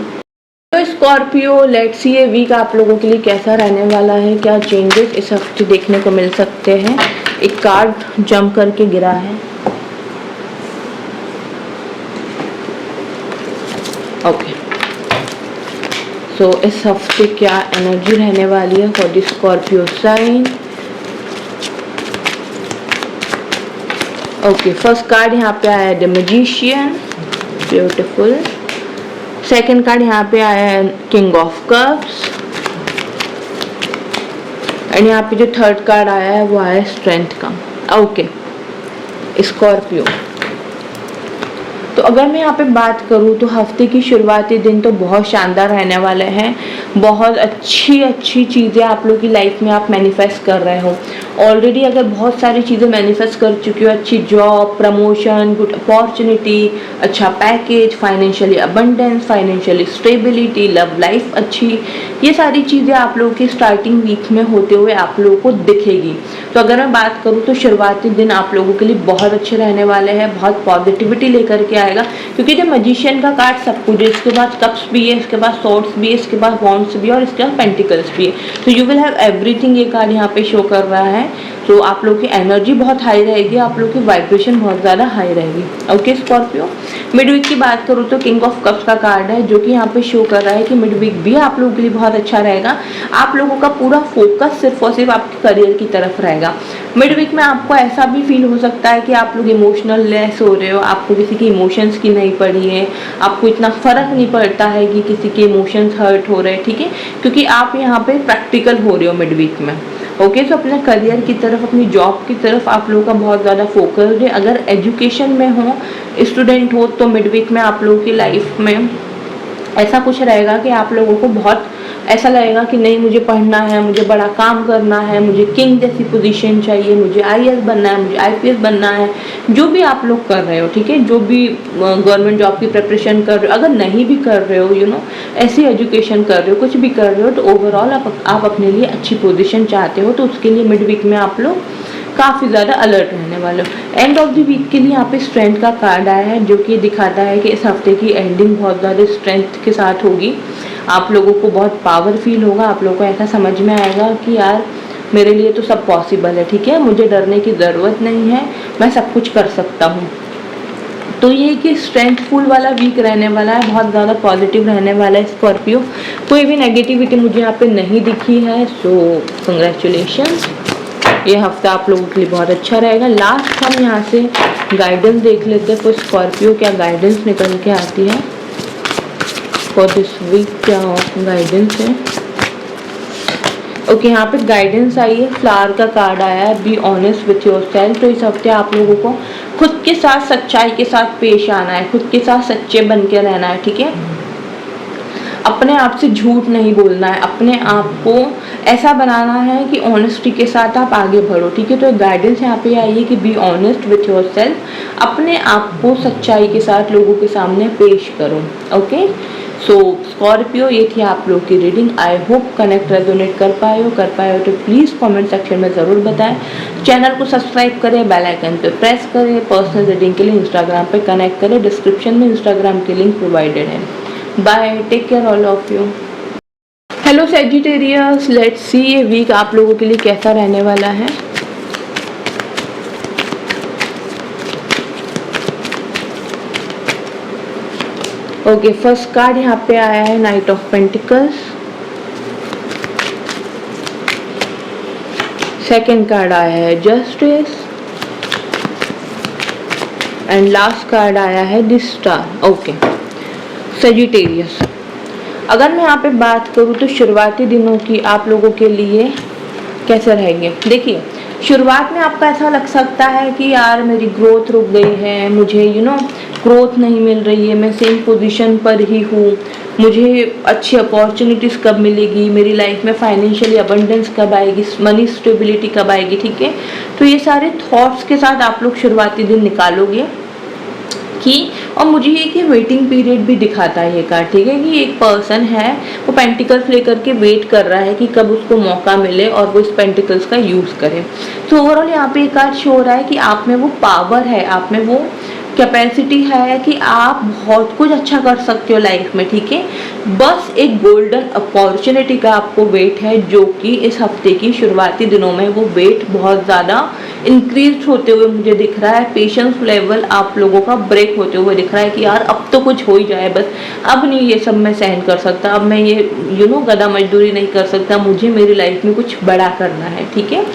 तो स्कॉर्पियो, लेट्स सी ये वीक आप लोगों के लिए कैसा रहने वाला है, क्या चेंजेस इस हफ्ते देखने को मिल सकते हैं। एक कार्ड जंप करके गिरा है, ओके। सो इस हफ्ते क्या एनर्जी रहने वाली है for the Scorpio sign. Okay, first card यहाँ पे आया है the magician, beautiful. Second card यहाँ पे आया है किंग ऑफ कप्स, एंड यहाँ पे जो थर्ड कार्ड आया है वो आया है स्ट्रेंथ का। ओके स्कॉर्पियो, तो अगर मैं यहाँ पे बात करूँ तो हफ्ते की शुरुआती दिन तो बहुत शानदार रहने वाले हैं। बहुत अच्छी चीज़ें आप लोग की लाइफ में आप मैनिफेस्ट कर रहे हो ऑलरेडी। अगर बहुत सारी चीज़ें मैनिफेस्ट कर चुकी हो, अच्छी जॉब, प्रमोशन, गुड अपॉर्चुनिटी, अच्छा package, financially abundance, financially stability, love life अच्छी, ये सारी चीज़ें आप लोगों की स्टार्टिंग वीक में होते हुए आप लोगों को दिखेगी। तो अगर मैं बात करूँ तो शुरुआती दिन आप लोगों के लिए बहुत अच्छे रहने वाले हैं, बहुत पॉजिटिविटी लेकर के आएगा, क्योंकि जब मैजिशियन का कार्ड सब कुछ है, इसके बाद कप्स भी है, इसके बाद सॉर्ड्स भी है, इसके बाद वॉन्ड्स भी है और इसके बाद पेंटिकल्स भी है। तो यू विल हैव एवरीथिंग, ये कार्ड यहाँ पे शो कर रहा है। तो आप लोग की एनर्जी बहुत हाई रहेगी, आप लोग की वाइब्रेशन बहुत ज़्यादा हाई रहेगी। ओके स्कॉर्पियो, मिड वीक की बात करूँ तो किंग ऑफ कप्स का कार्ड है, जो कि यहाँ पे शो कर रहा है कि मिड वीक भी आप लोगों के लिए बहुत अच्छा रहेगा। आप लोगों का पूरा फोकस सिर्फ और सिर्फ आपके करियर की तरफ रहेगा। मिड वीक में आपको ऐसा भी फील हो सकता है कि आप लोग इमोशनल लेस हो रहे हो, आपको किसी की इमोशंस की नहीं पड़ी है, आपको इतना फ़र्क नहीं पड़ता है कि किसी के इमोशंस हर्ट हो रहे हैं, ठीक है, क्योंकि आप यहाँ पे प्रैक्टिकल हो रहे हो मिड वीक में। ओके, तो अपने करियर की तरफ, अपनी जॉब की तरफ आप लोगों का बहुत ज़्यादा फोकस है। अगर एजुकेशन में हो, स्टूडेंट हो, तो मिड वीक में आप लोगों की लाइफ में ऐसा कुछ रहेगा कि आप लोगों को बहुत ऐसा लगेगा कि नहीं, मुझे पढ़ना है, मुझे बड़ा काम करना है, मुझे किंग जैसी पोजीशन चाहिए, मुझे आईएएस बनना है, मुझे आईपीएस बनना है। जो भी आप लोग कर रहे हो, ठीक है, जो भी गवर्नमेंट जॉब की प्रिपरेशन कर रहे हो, अगर नहीं भी कर रहे हो, ऐसी एजुकेशन कर रहे हो, कुछ भी कर रहे हो, तो ओवरऑल आप अपने लिए अच्छी पोजीशन चाहते हो, तो उसके लिए मिड वीक में आप लोग काफ़ी ज़्यादा अलर्ट रहने वाले हो। एंड ऑफ द वीक के लिए यहाँ पे स्ट्रेंथ का कार्ड आया है, जो कि दिखाता है कि इस हफ्ते की एंडिंग बहुत ज़्यादा स्ट्रेंथ के साथ होगी। आप लोगों को बहुत पावर फील होगा, आप लोगों को ऐसा समझ में आएगा कि यार मेरे लिए तो सब पॉसिबल है, ठीक है, मुझे डरने की ज़रूरत नहीं है, मैं सब कुछ कर सकता हूँ। तो ये कि स्ट्रेंथफुल वाला वीक रहने वाला है, बहुत ज़्यादा पॉजिटिव रहने वाला है स्कॉर्पियो। कोई भी नेगेटिविटी मुझे यहाँ पे नहीं दिखी है, सो कंग्रेचुलेशन। ये हफ्ता आप लोगों के लिए बहुत अच्छा रहेगा। लास्ट हम यहाँ से गाइडेंस देख लेते हैं, तो स्कॉर्पियो क्या गाइडेंस निकल के आती है फॉर दिस वीक, क्या गाइडेंस है। ओके, यहाँ पे गाइडेंस आई है, फ्लावर का कार्ड आया है, बी ऑनेस्ट विथ योरसेल्फ। तो इस हफ्ते आप लोगों को खुद के साथ सच्चाई के साथ पेश आना है, खुद के साथ सच्चे बन के रहना है, ठीक है, अपने आप से झूठ नहीं बोलना है, अपने आप को ऐसा बनाना है कि ऑनेस्टी के साथ आप आगे बढ़ो, ठीक है। तो गाइडेंस यहाँ पे आई है कि बी ऑनेस्ट विथ योरसेल्फ, अपने आप को सच्चाई के साथ लोगों के सामने पेश करो। ओके, सो स्कॉर्पियो, ये थी आप लोग की reading. I hope connect resonate कर पाए हो तो प्लीज़ कमेंट सेक्शन में ज़रूर बताएं। चैनल को सब्सक्राइब करें, बेल आइकन पे प्रेस करें, पर्सनल रीडिंग के लिए इंस्टाग्राम पे कनेक्ट करें, डिस्क्रिप्शन में इंस्टाग्राम की लिंक प्रोवाइडेड है। Bye, take care all of you. Hello Sagittarius, let's see ये वीक आप लोगों के लिए कैसा रहने वाला है। ओके, फर्स्ट कार्ड यहाँ पे आया है night of pentacles, second card आया है जस्टिस, एंड लास्ट कार्ड आया है द स्टार। ओके सैजिटेरियस, अगर मैं यहाँ पे बात करूँ तो शुरुआती दिनों की आप लोगों के लिए कैसे रहेंगे। देखिए, शुरुआत में आपका ऐसा लग सकता है कि यार मेरी ग्रोथ रुक गई है, मुझे ग्रोथ नहीं मिल रही है, मैं सेम पोजीशन पर ही हूँ, मुझे अच्छी अपॉर्चुनिटीज़ कब मिलेगी, मेरी लाइफ में फाइनेंशियली अबंडेंस कब आएगी, मनी स्टेबिलिटी कब आएगी, ठीक है। तो ये सारे थॉट्स के साथ आप लोग शुरुआती दिन निकालोगे कि, और मुझे ये कि वेटिंग पीरियड भी दिखाता है ये कार्ड, ठीक है, कि एक पर्सन है वो पेंटिकल्स लेकर के वेट कर रहा है कि कब उसको मौका मिले और वो इस पेंटिकल्स का यूज़ करे। तो ओवरऑल यहाँ पे ये कार्ड शो हो रहा है कि आप में वो पावर है, आप में वो कैपेसिटी है कि आप बहुत कुछ अच्छा कर सकते हो लाइफ में, ठीक है। बस एक गोल्डन अपॉर्चुनिटी का आपको वेट है, जो कि इस हफ्ते की शुरुआती दिनों में वो वेट बहुत ज़्यादा इंक्रीज होते हुए मुझे दिख रहा है। पेशेंस लेवल आप लोगों का ब्रेक होते हुए दिख रहा है कि यार अब तो कुछ हो ही जाए, बस अब नहीं ये सब मैं सहन कर सकता, अब मैं ये गधा मजदूरी नहीं कर सकता, मुझे मेरी लाइफ में कुछ बड़ा करना है, ठीक है।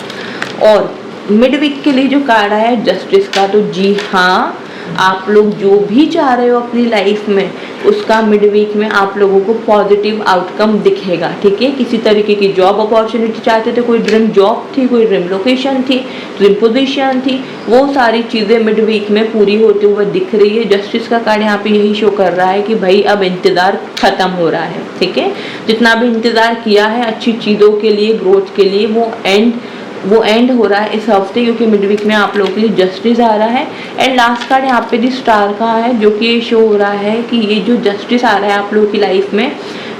और मिड वीक के लिए जो कार्ड आया है जस्टिस का, तो जी हाँ, आप लोग जो भी चाह रहे हो अपनी लाइफ में उसका मिड वीक में आप लोगों को पॉजिटिव आउटकम दिखेगा, ठीक है। किसी तरीके की जॉब अपॉर्चुनिटी चाहते थे, कोई ड्रीम जॉब थी, कोई ड्रीम लोकेशन थी, ड्रीम पोजीशन थी, वो सारी चीज़ें मिड वीक में पूरी होते हुए दिख रही है। जस्टिस का कार्ड यहाँ पे यही शो कर रहा है कि भाई अब इंतज़ार ख़त्म हो रहा है, ठीक है। जितना भी इंतज़ार किया है अच्छी चीज़ों के लिए, ग्रोथ के लिए, वो एंड हो रहा है इस हफ्ते, क्योंकि मिड वीक में आप लोगों के लिए जस्टिस आ रहा है। एंड लास्ट कार्ड यहाँ पे दी स्टार का है, जो कि ये शो हो रहा है कि ये जो जस्टिस आ रहा है आप लोगों की लाइफ में,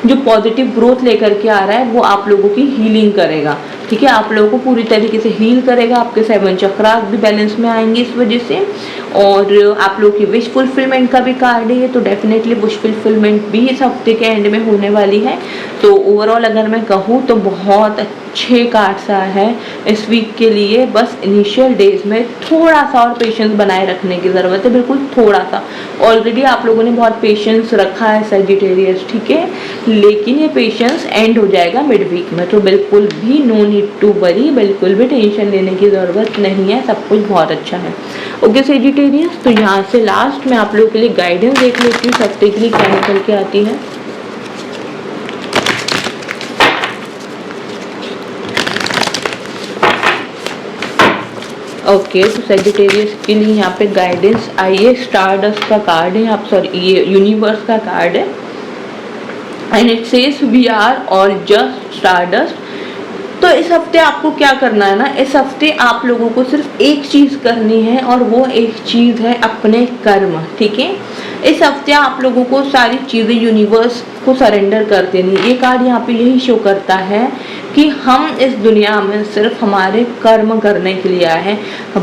जो पॉजिटिव ग्रोथ लेकर के आ रहा है, वो आप लोगों की हीलिंग करेगा, ठीक है। आप लोगों को पूरी तरीके से हील करेगा, आपके 7 चक्रास भी बैलेंस में आएंगे इस वजह से। और आप लोगों की विश फुलफिलमेंट का भी कार्ड है, तो डेफिनेटली विश फुलफिलमेंट भी इस हफ्ते के एंड में होने वाली है। तो ओवरऑल अगर मैं कहूँ तो बहुत अच्छे कार्ड्स आए हैं इस वीक के लिए। बस इनिशियल डेज में थोड़ा सा और पेशेंस बनाए रखने की ज़रूरत है, बिल्कुल थोड़ा सा। ऑलरेडी आप लोगों ने बहुत पेशेंस रखा है सजिटेरियस, ठीक है, लेकिन ये पेशेंस एंड हो जाएगा मिड वीक में, तो बिल्कुल भी नो नीड टू वरी, बिल्कुल भी टेंशन लेने की ज़रूरत नहीं है, सब कुछ बहुत अच्छा है। ओके सजिटेरियस, तो यहाँ से लास्ट में आप लोगों के लिए गाइडेंस देख लेती हूँ हफ्ते के लिए क्या निकल के आती है। ओके, तो सेजिटेरियस के लिए यहाँ पे गाइडेंस आई है, स्टारडस्ट का कार्ड है, आप सॉरी ये यूनिवर्स का कार्ड है, and it says we are all just stardust. तो इस हफ्ते आपको क्या करना है ना, इस हफ्ते आप लोगों को सिर्फ एक चीज़ करनी है, और वो एक चीज़ है अपने कर्म, ठीक है। इस हफ्ते आप लोगों को सारी चीज़ें यूनिवर्स को सरेंडर कर देनी। ये कार्ड यहाँ पे यही शो करता है कि हम इस दुनिया में सिर्फ हमारे कर्म करने के लिए आए हैं,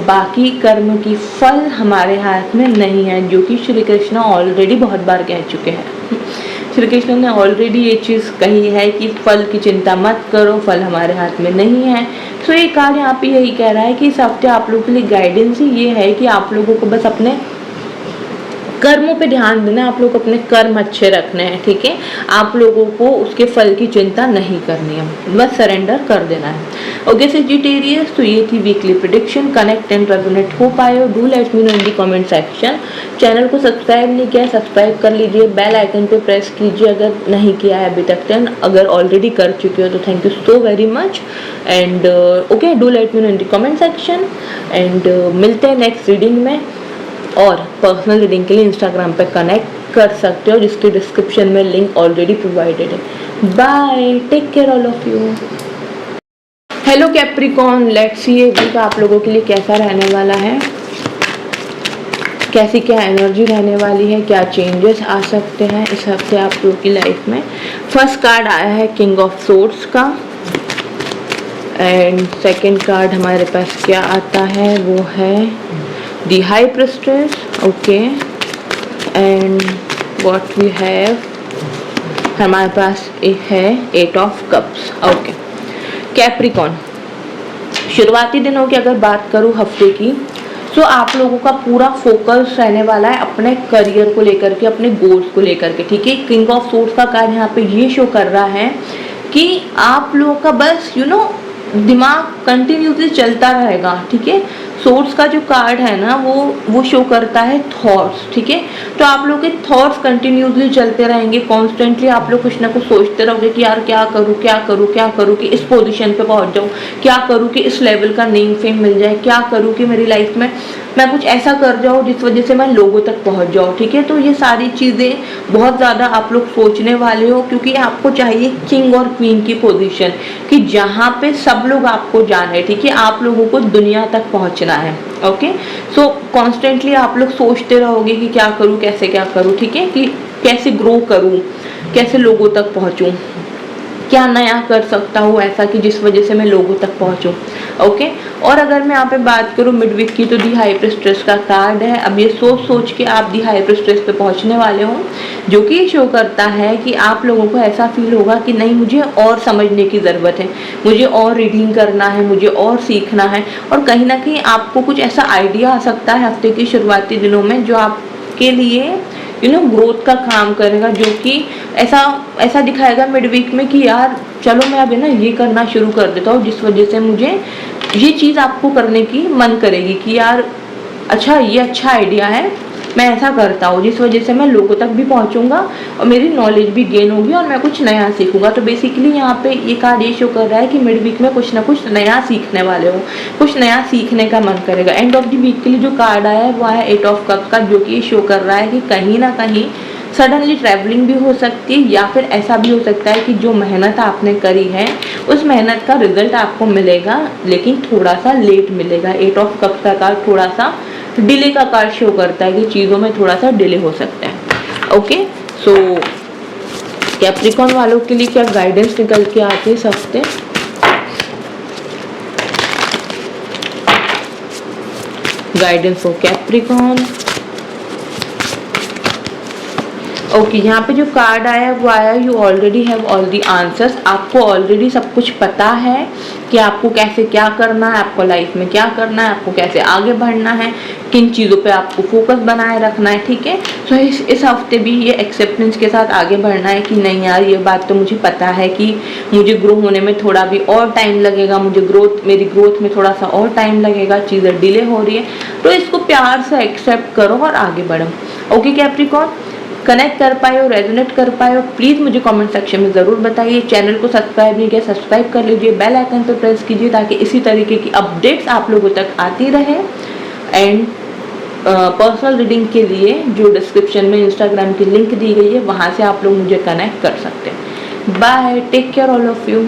बाकी कर्म की फल हमारे हाथ में नहीं है, जो कि श्री कृष्ण ऑलरेडी बहुत बार कह चुके हैं। श्री कृष्ण ने ऑलरेडी ये चीज़ कही है कि फल की चिंता मत करो, फल हमारे हाथ में नहीं है। सो ये कार्ड यहाँ पे यही कह रहा है कि इस हफ्ते आप लोगों के लिए गाइडेंस ही ये है कि आप लोगों को बस अपने कर्मों पे ध्यान देना है, आप लोग अपने कर्म अच्छे रखने हैं, ठीक है। आप लोगों को उसके फल की चिंता नहीं करनी है, बस सरेंडर कर देना है। ओके सेजिटेरियस, तो ये थी weekly prediction. Connect and resonate हो पाए हो, do let me know in the comment section. Channel को सब्सक्राइब नहीं किया, सब्सक्राइब कर लीजिए, बेल आइकन पे प्रेस कीजिए अगर नहीं किया है अभी तक। अगर ऑलरेडी कर चुके हो तो thank you so very much, and okay do let me know in the comment section, and मिलते हैं नेक्स्ट रीडिंग में। और पर्सनल रीडिंग के लिए इंस्टाग्राम पे कनेक्ट कर सकते हो, जिसके डिस्क्रिप्शन में लिंक ऑलरेडी प्रोवाइडेड है। Bye, take care all of you. Hello Capricorn, let's see ये वीक आप लोगों के लिए कैसा रहने वाला है, कैसी क्या एनर्जी रहने वाली है, क्या चेंजेस आ सकते हैं इस हफ्ते आप लोगों की लाइफ में। फर्स्ट कार्ड आया है किंग ऑफ सोर्ड्स का, एंड सेकंड कार्ड हमारे पास क्या आता है वो है The High Priestess, okay, and what we have, हमारे पास है 8 of Cups, okay. कैप्रिकॉर्न, शुरुआती दिनों की अगर बात करूँ हफ्ते की, तो आप लोगों का पूरा फोकस रहने वाला है अपने करियर को लेकर के, अपने गोल्स को लेकर के, ठीक है। किंग ऑफ सोर्ड्स का कार्ड यहाँ पे ये शो कर रहा है कि आप लोगों का बस दिमाग कंटिन्यूसली चलता रहेगा, ठीक है। सोर्स का जो कार्ड है ना वो शो करता है थॉट्स, ठीक है। तो आप लोग के थॉट्स कंटिन्यूसली चलते रहेंगे, कॉन्स्टेंटली आप लोग कुछ ना कुछ सोचते रहोगे कि यार क्या करूँ क्या करूँ क्या करूँ कि इस पोजीशन पे पहुंच जाऊँ, क्या करूँ कि इस लेवल का नेम फेम मिल जाए, क्या करूँ कि मेरी लाइफ में मैं कुछ ऐसा कर जाऊँ जिस वजह से मैं लोगों तक पहुंच जाऊँ, ठीक है। तो ये सारी चीज़ें बहुत ज़्यादा आप लोग सोचने वाले हो, क्योंकि आपको चाहिए किंग और क्वीन की पोजीशन कि जहाँ पे सब लोग आपको जाने, ठीक है। आप लोगों को दुनिया तक पहुँचना है, ओके। सो कॉन्स्टेंटली आप लोग सोचते रहोगे कि क्या करूँ कैसे क्या करूँ, ठीक है, कि कैसे ग्रो करूँ, कैसे लोगों तक पहुँचूँ, क्या नया कर सकता हूँ ऐसा कि जिस वजह से मैं लोगों तक पहुँचूँ, ओके। और अगर मैं यहाँ पे बात करूँ मिडवीक की, तो दी हाई प्रीस्टेस का कार्ड है। अब ये सोच सोच के आप दी हाई प्रीस्टेस पे पहुँचने वाले हो, जो कि ये शो करता है कि आप लोगों को ऐसा फील होगा कि नहीं मुझे और समझने की ज़रूरत है, मुझे और रीडिंग करना है, मुझे और सीखना है। और कहीं ना कहीं आपको कुछ ऐसा आइडिया आ सकता है हफ्ते के शुरुआती दिनों में जो आपके लिए ग्रोथ का काम करेगा, जो कि ऐसा ऐसा दिखाएगा मिड वीक में कि यार चलो मैं अब ये करना शुरू कर देता हूँ, जिस वजह से मुझे ये चीज़ आपको करने की मन करेगी कि यार अच्छा ये अच्छा आइडिया है, मैं ऐसा करता हूँ, जिस वजह से मैं लोगों तक भी पहुँचूंगा और मेरी नॉलेज भी गेन होगी और मैं कुछ नया सीखूंगा। तो बेसिकली यहाँ पे ये कार्ड ये शो कर रहा है कि मिड वीक में कुछ ना कुछ नया सीखने वाले हो, कुछ नया सीखने का मन करेगा। एंड ऑफ द वीक के लिए जो कार्ड आया है वो है 8 ऑफ कप्स का, जो कि ये शो कर रहा है कि कहीं ना कहीं सडनली ट्रैवलिंग भी हो सकती है, या फिर ऐसा भी हो सकता है कि जो मेहनत आपने करी है उस मेहनत का रिजल्ट आपको मिलेगा, लेकिन थोड़ा सा लेट मिलेगा। 8 ऑफ कप्स का कार्ड थोड़ा सा डिले का कार्ड शो करता है कि चीज़ों में थोड़ा सा डिले हो सकता है, ओके। सो कैप्रिकॉन वालों के लिए क्या गाइडेंस निकल के आती है इस हफ्ते? Guidance for Capricorn, okay. यहाँ पे जो कार्ड आया वो आया you already have all the answers. आपको ऑलरेडी सब कुछ पता है कि आपको कैसे क्या करना है, आपको लाइफ में क्या करना है, आपको कैसे आगे बढ़ना है, किन चीज़ों पे आपको फोकस बनाए रखना है, ठीक है। सो इस हफ्ते भी ये एक्सेप्टेंस के साथ आगे बढ़ना है कि नहीं यार ये बात तो मुझे पता है कि मुझे ग्रो होने में थोड़ा भी और टाइम लगेगा, मेरी ग्रोथ में थोड़ा सा और टाइम लगेगा, चीज़ें डिले हो रही है, तो इसको प्यार से एक्सेप्ट करो और आगे बढ़ो, ओके। कैप्रिकॉन कनेक्ट कर पाए हो, रेजोनेट कर पाए हो, प्लीज़ मुझे कमेंट सेक्शन में ज़रूर बताइए। चैनल को सब्सक्राइब नहीं किया सब्सक्राइब कर लीजिए, बेल आइकन पर प्रेस कीजिए ताकि इसी तरीके की अपडेट्स आप लोगों तक आती रहे। एंड पर्सनल रीडिंग के लिए जो डिस्क्रिप्शन में इंस्टाग्राम की लिंक दी गई है वहाँ से आप लोग मुझे कनेक्ट कर सकते हैं। Bye, take care all of you.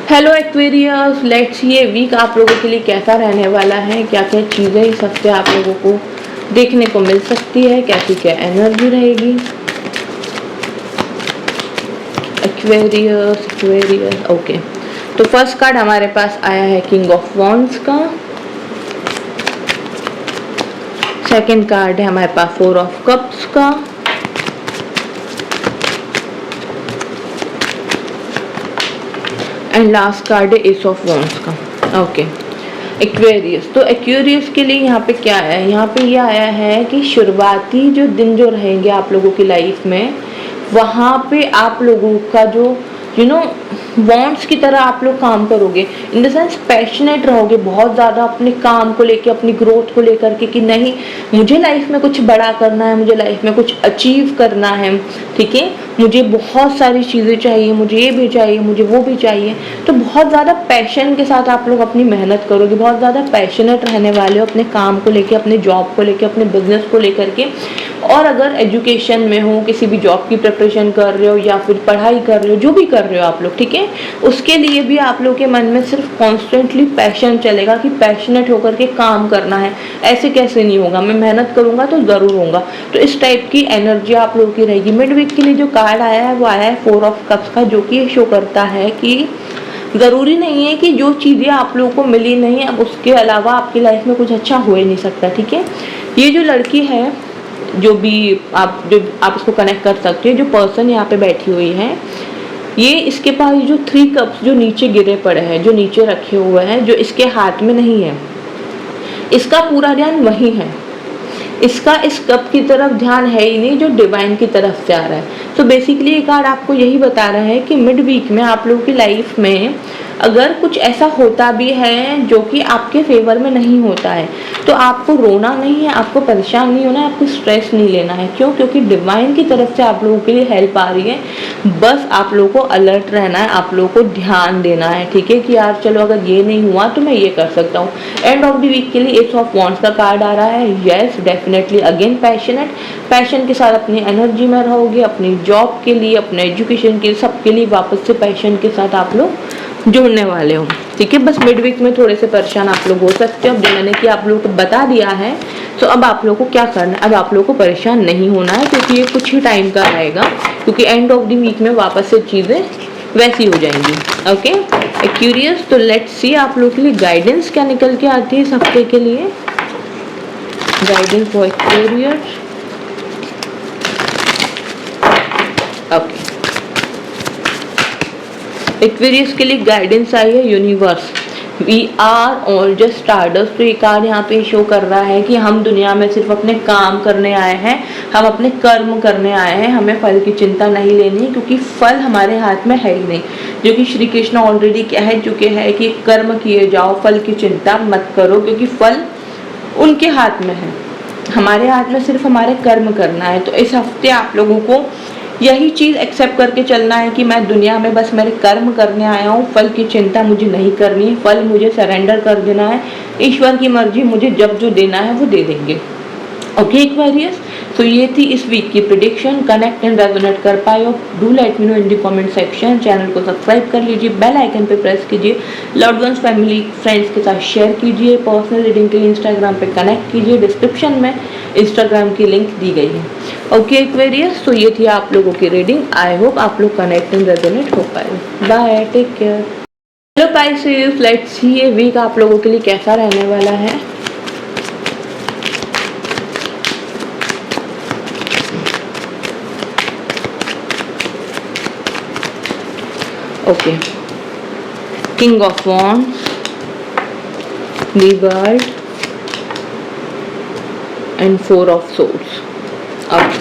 Hello Aquarius, let's ये वीक आप लोगों के लिए कैसा रहने वाला है, क्या क्या चीज़ें इस हफ्ते आप लोगों को देखने को मिल सकती है, कैसी क्या एनर्जी रहेगी। Aquarius, okay. तो फर्स्ट कार्ड हमारे पास आया है किंग ऑफ वॉन्ड्स का, सेकंड कार्ड है हमारे पास 4 ऑफ कप्स का, एंड लास्ट कार्ड है एस ऑफ वॉन्ड्स का, ओके। एक्वेरियस, तो एक्वेरियस के लिए यहाँ पे क्या है, यहाँ पे ये आया है कि शुरुआती जो दिन जो रहेंगे आप लोगों की लाइफ में, वहाँ पे आप लोगों का जो वॉन्ट्स की तरह आप लोग काम करोगे, इन द सेंस पैशनेट रहोगे बहुत ज़्यादा अपने काम को लेके, अपनी ग्रोथ को लेकर के कि नहीं मुझे लाइफ में कुछ बड़ा करना है, मुझे लाइफ में कुछ अचीव करना है, ठीक है, मुझे बहुत सारी चीज़ें चाहिए, मुझे ये भी चाहिए, मुझे वो भी चाहिए। तो बहुत ज़्यादा पैशन के साथ आप लोग अपनी मेहनत करोगे, बहुत ज़्यादा पैशनेट रहने वाले हो अपने काम को लेके, अपने जॉब को लेके, अपने बिजनेस को लेकर के। और अगर एजुकेशन में हो, किसी भी जॉब की प्रिपरेशन कर रहे हो या फिर पढ़ाई कर रहे हो, जो भी कर रहे हो आप लोग, ठीक है, उसके लिए भी आप लोग के मन में सिर्फ कॉन्स्टेंटली पैशन चलेगा कि पैशनेट होकर के काम करना है, ऐसे कैसे नहीं होगा, मैं मेहनत करूंगा तो ज़रूर होगा। तो इस टाइप की एनर्जी आप लोगों की रहेगी। मिड वीक के लिए जो कार्ड आया है वो आया है 4 ऑफ कप्स का, जो कि शो करता है कि ज़रूरी नहीं है कि जो चीज़ें आप लोगों को मिली नहीं, अब उसके अलावा आपकी लाइफ में कुछ अच्छा हो ही नहीं सकता, ठीक है। ये जो लड़की है, जो आप इसको कनेक्ट कर सकते हो, जो पर्सन यहाँ पे बैठी हुई है, ये इसके पास जो 3 कप्स जो नीचे गिरे पड़े हैं, जो नीचे रखे हुए हैं, जो इसके हाथ में नहीं है, इसका पूरा ध्यान वही है, इसका इस कप की तरफ ध्यान है ही नहीं जो डिवाइन की तरफ से आ रहा है। तो बेसिकली ये कार्ड आपको यही बता रहा है कि मिड वीक में आप लोगों की लाइफ में अगर कुछ ऐसा होता भी है जो कि आपके फेवर में नहीं होता है तो आपको रोना नहीं है, आपको परेशान नहीं होना है, आपको स्ट्रेस नहीं लेना है। क्यों? क्योंकि डिवाइन की तरफ से आप लोगों के लिए हेल्प आ रही है। बस आप लोगों को अलर्ट रहना है, आप लोगों को ध्यान देना है, ठीक है, कि यार चलो अगर ये नहीं हुआ तो मैं ये कर सकता हूँ। एंड ऑफ द वीक के लिए एस ऑफ वॉन्ड्स का कार्ड आ रहा है। Yes, definitely again passionate, passion के साथ अपनी एनर्जी में रहोगे, अपनी जॉब के लिए, अपने एजुकेशन के लिए, सबके लिए वापस से पैशन के साथ आप लोग जुड़ने वाले हो, ठीक है। बस मिड वीक में थोड़े से परेशान आप लोग हो सकते हो। अब जो मैंने कि आप लोगों को बता दिया है, तो अब आप लोगों को क्या करना है, अब आप लोगों को परेशान नहीं होना है, क्योंकि ये कुछ ही टाइम का रहेगा, क्योंकि एंड ऑफ द वीक में वापस से चीज़ें वैसी हो जाएंगी। ओके एक्यूरियस, तो लेट्स सी आप लोगों के लिए गाइडेंस क्या निकल के आती है इस हफ्ते के लिए। Guidance for Aquarius. Okay, Aquarius के लिए गाइडेंस आई है universe, we are all just starters. तो ये कार्ड यहाँ पे शो कर रहा है कि हम दुनिया में सिर्फ अपने काम करने आए हैं, हम अपने कर्म करने आए हैं, हमें फल की चिंता नहीं लेनी, क्योंकि फल हमारे हाथ में है ही नहीं। जो कि श्री कृष्ण ऑलरेडी कह चुके हैं कि कर्म किए जाओ, फल की चिंता मत करो, क्योंकि फल उनके हाथ में है, हमारे हाथ में सिर्फ हमारे कर्म करना है। तो इस हफ्ते आप लोगों को यही चीज़ एक्सेप्ट करके चलना है कि मैं दुनिया में बस मेरे कर्म करने आया हूँ, फल की चिंता मुझे नहीं करनी है, फल मुझे सरेंडर कर देना है, ईश्वर की मर्जी, मुझे जब जो देना है वो दे देंगे। ओके एक्वेरियस, तो ये थी इस वीक की प्रेडिक्शन। कनेक्ट एंड रेजोनेट कर पाए हो, do let me know in the comment section. Channel को सब्सक्राइब कर लीजिए, बेल आइकन पे प्रेस कीजिए, लव्ड वंस फैमिली फ्रेंड्स के साथ शेयर कीजिए। पर्सनल रीडिंग के लिए इंस्टाग्राम पे कनेक्ट कीजिए, डिस्क्रिप्शन में इंस्टाग्राम की लिंक दी गई है। ओके एक्वेरियस, तो ये थी आप लोगों की रीडिंग। आई होप आप लोग कनेक्ट एंड रेजोनेट हो पाए। Bye, take care. Hello Pisces, let's see ये वीक आप लोगों के लिए कैसा रहने वाला है। Okay, king of wands, the world and four of swords. अब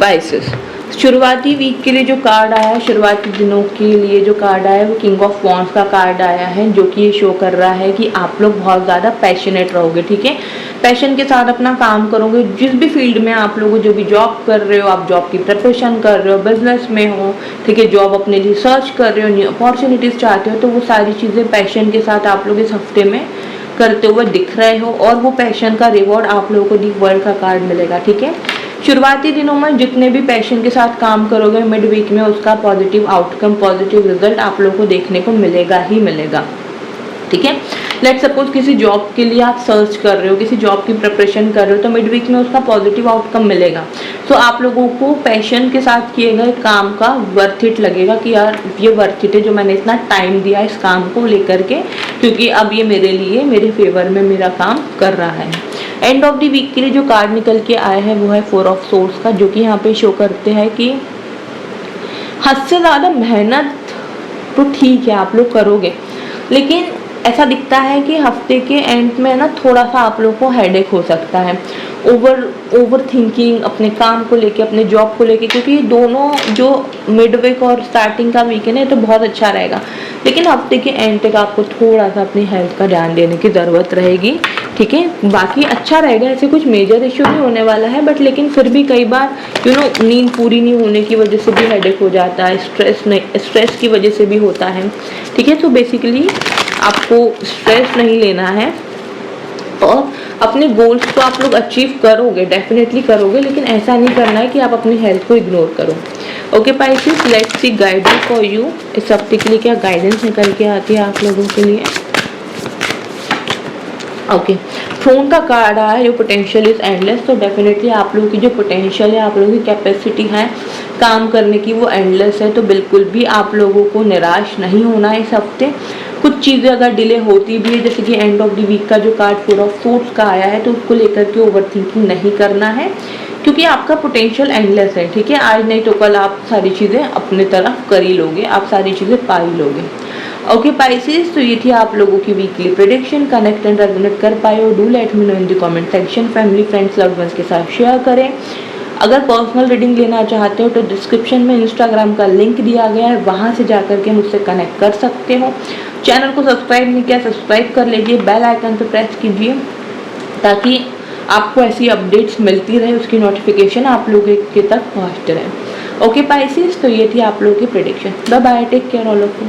पाइसेस, शुरुआती वीक के लिए जो कार्ड आया है, शुरुआती दिनों के लिए जो कार्ड आया है वो किंग ऑफ वॉन्ड्स का कार्ड आया है, जो कि ये शो कर रहा है कि आप लोग बहुत ज़्यादा पैशनेट रहोगे, ठीक है। पैशन के साथ अपना काम करोगे, जिस भी फील्ड में आप लोग जो भी जॉब कर रहे हो, आप जॉब की प्रिपरेशन कर रहे हो, बिजनेस में हो, ठीक है, जॉब अपने लिए सर्च कर रहे हो, न्यू अपॉर्चुनिटीज़ चाहते हो, तो वो सारी चीज़ें पैशन के साथ आप लोग इस हफ्ते में करते हुए दिख रहे हो, और वो पैशन का रिवॉर्ड आप लोगों को दी वर्ल्ड का कार्ड मिलेगा, ठीक है। शुरुआती दिनों में जितने भी पैशन के साथ काम करोगे, मिड वीक में उसका पॉजिटिव आउटकम, पॉजिटिव रिजल्ट आप लोगों को देखने को मिलेगा ही मिलेगा, ठीक है। लेट सपोज किसी जॉब के लिए आप सर्च कर रहे हो, किसी जॉब की प्रिपरेशन कर रहे हो, तो मिड वीक में उसका पॉजिटिव आउटकम मिलेगा। तो आप लोगों को पैशन के साथ किए गए काम का वर्थ इट लगेगा कि यार ये वर्थ इट है, जो मैंने इतना टाइम दिया इस काम को लेकर के, क्योंकि अब ये मेरे लिए, मेरे फेवर में मेरा काम कर रहा है। एंड ऑफ द वीक के लिए जो कार्ड निकल के आया है वो है फोर ऑफ सोर्ड्स का, जो कि यहाँ पे शो करते हैं कि हद से ज़्यादा मेहनत तो ठीक है आप लोग करोगे, लेकिन ऐसा दिखता है कि हफ्ते के एंड में ना थोड़ा सा आप लोग को हेडेक हो सकता है, ओवर थिंकिंग अपने काम को लेके, अपने जॉब को लेके, क्योंकि ये दोनों जो मिड वीक और स्टार्टिंग का वीक है ना, तो बहुत अच्छा रहेगा, लेकिन हफ्ते के एंड तक आपको थोड़ा सा अपनी हेल्थ का ध्यान देने की ज़रूरत रहेगी, ठीक है। बाकी अच्छा रहेगा, ऐसे कुछ मेजर इशू नहीं होने वाला है, बट लेकिन फिर भी कई बार नींद पूरी नहीं होने की वजह से भी हेडेक हो जाता है, स्ट्रेस की वजह से भी होता है, ठीक है। तो बेसिकली आपको स्ट्रेस नहीं लेना है, और अपने गोल्स को आप लोग अचीव करोगे, डेफिनेटली करोगे, लेकिन ऐसा नहीं करना है कि आप अपनी हेल्थ को इग्नोर करो। Okay Pisces, let's C guidance for you, इस हफ्ते के लिए क्या गाइडेंस निकल के आती है आप लोगों के लिए। ओके, थ्रोन का कार्ड आया है, जो पोटेंशियल इज एंडलेस। तो डेफिनेटली आप लोगों की जो पोटेंशियल है, आप लोगों की कैपेसिटी है काम करने की, वो एंडलेस है। तो बिल्कुल भी आप लोगों को निराश नहीं होना है इस हफ्ते। कुछ चीज़ें अगर डिले होती भी है, जैसे कि एंड ऑफ द वीक का जो कार्ड फोर ऑफ सोर्ड्स का आया है, तो उसको लेकर के ओवर थिंकिंग नहीं करना है, क्योंकि आपका पोटेंशियल एंडलेस है, ठीक है। आज नहीं तो कल आप सारी चीज़ें अपने तरफ कर ही लोगे, आप सारी चीज़ें पा ही लोगे। ओके पाइसेस, तो ये थी आप लोगों की weekly prediction. Connect and resonate कर पाए हो, do let me know in the comment section. Family friends loved ones के साथ शेयर करें। अगर पर्सनल रीडिंग लेना चाहते हो तो डिस्क्रिप्शन में इंस्टाग्राम का लिंक दिया गया है, वहाँ से जाकर के मुझसे कनेक्ट कर सकते हो। चैनल को सब्सक्राइब नहीं किया, सब्सक्राइब कर लीजिए, बेल आइकन पे प्रेस कीजिए ताकि आपको ऐसी अपडेट्स मिलती रहे, उसकी नोटिफिकेशन आप लोगों के तक पहुँचते रहे। ओके पाइसेस, तो ये थी आप लोगों की prediction. Bye bye, take care all of you.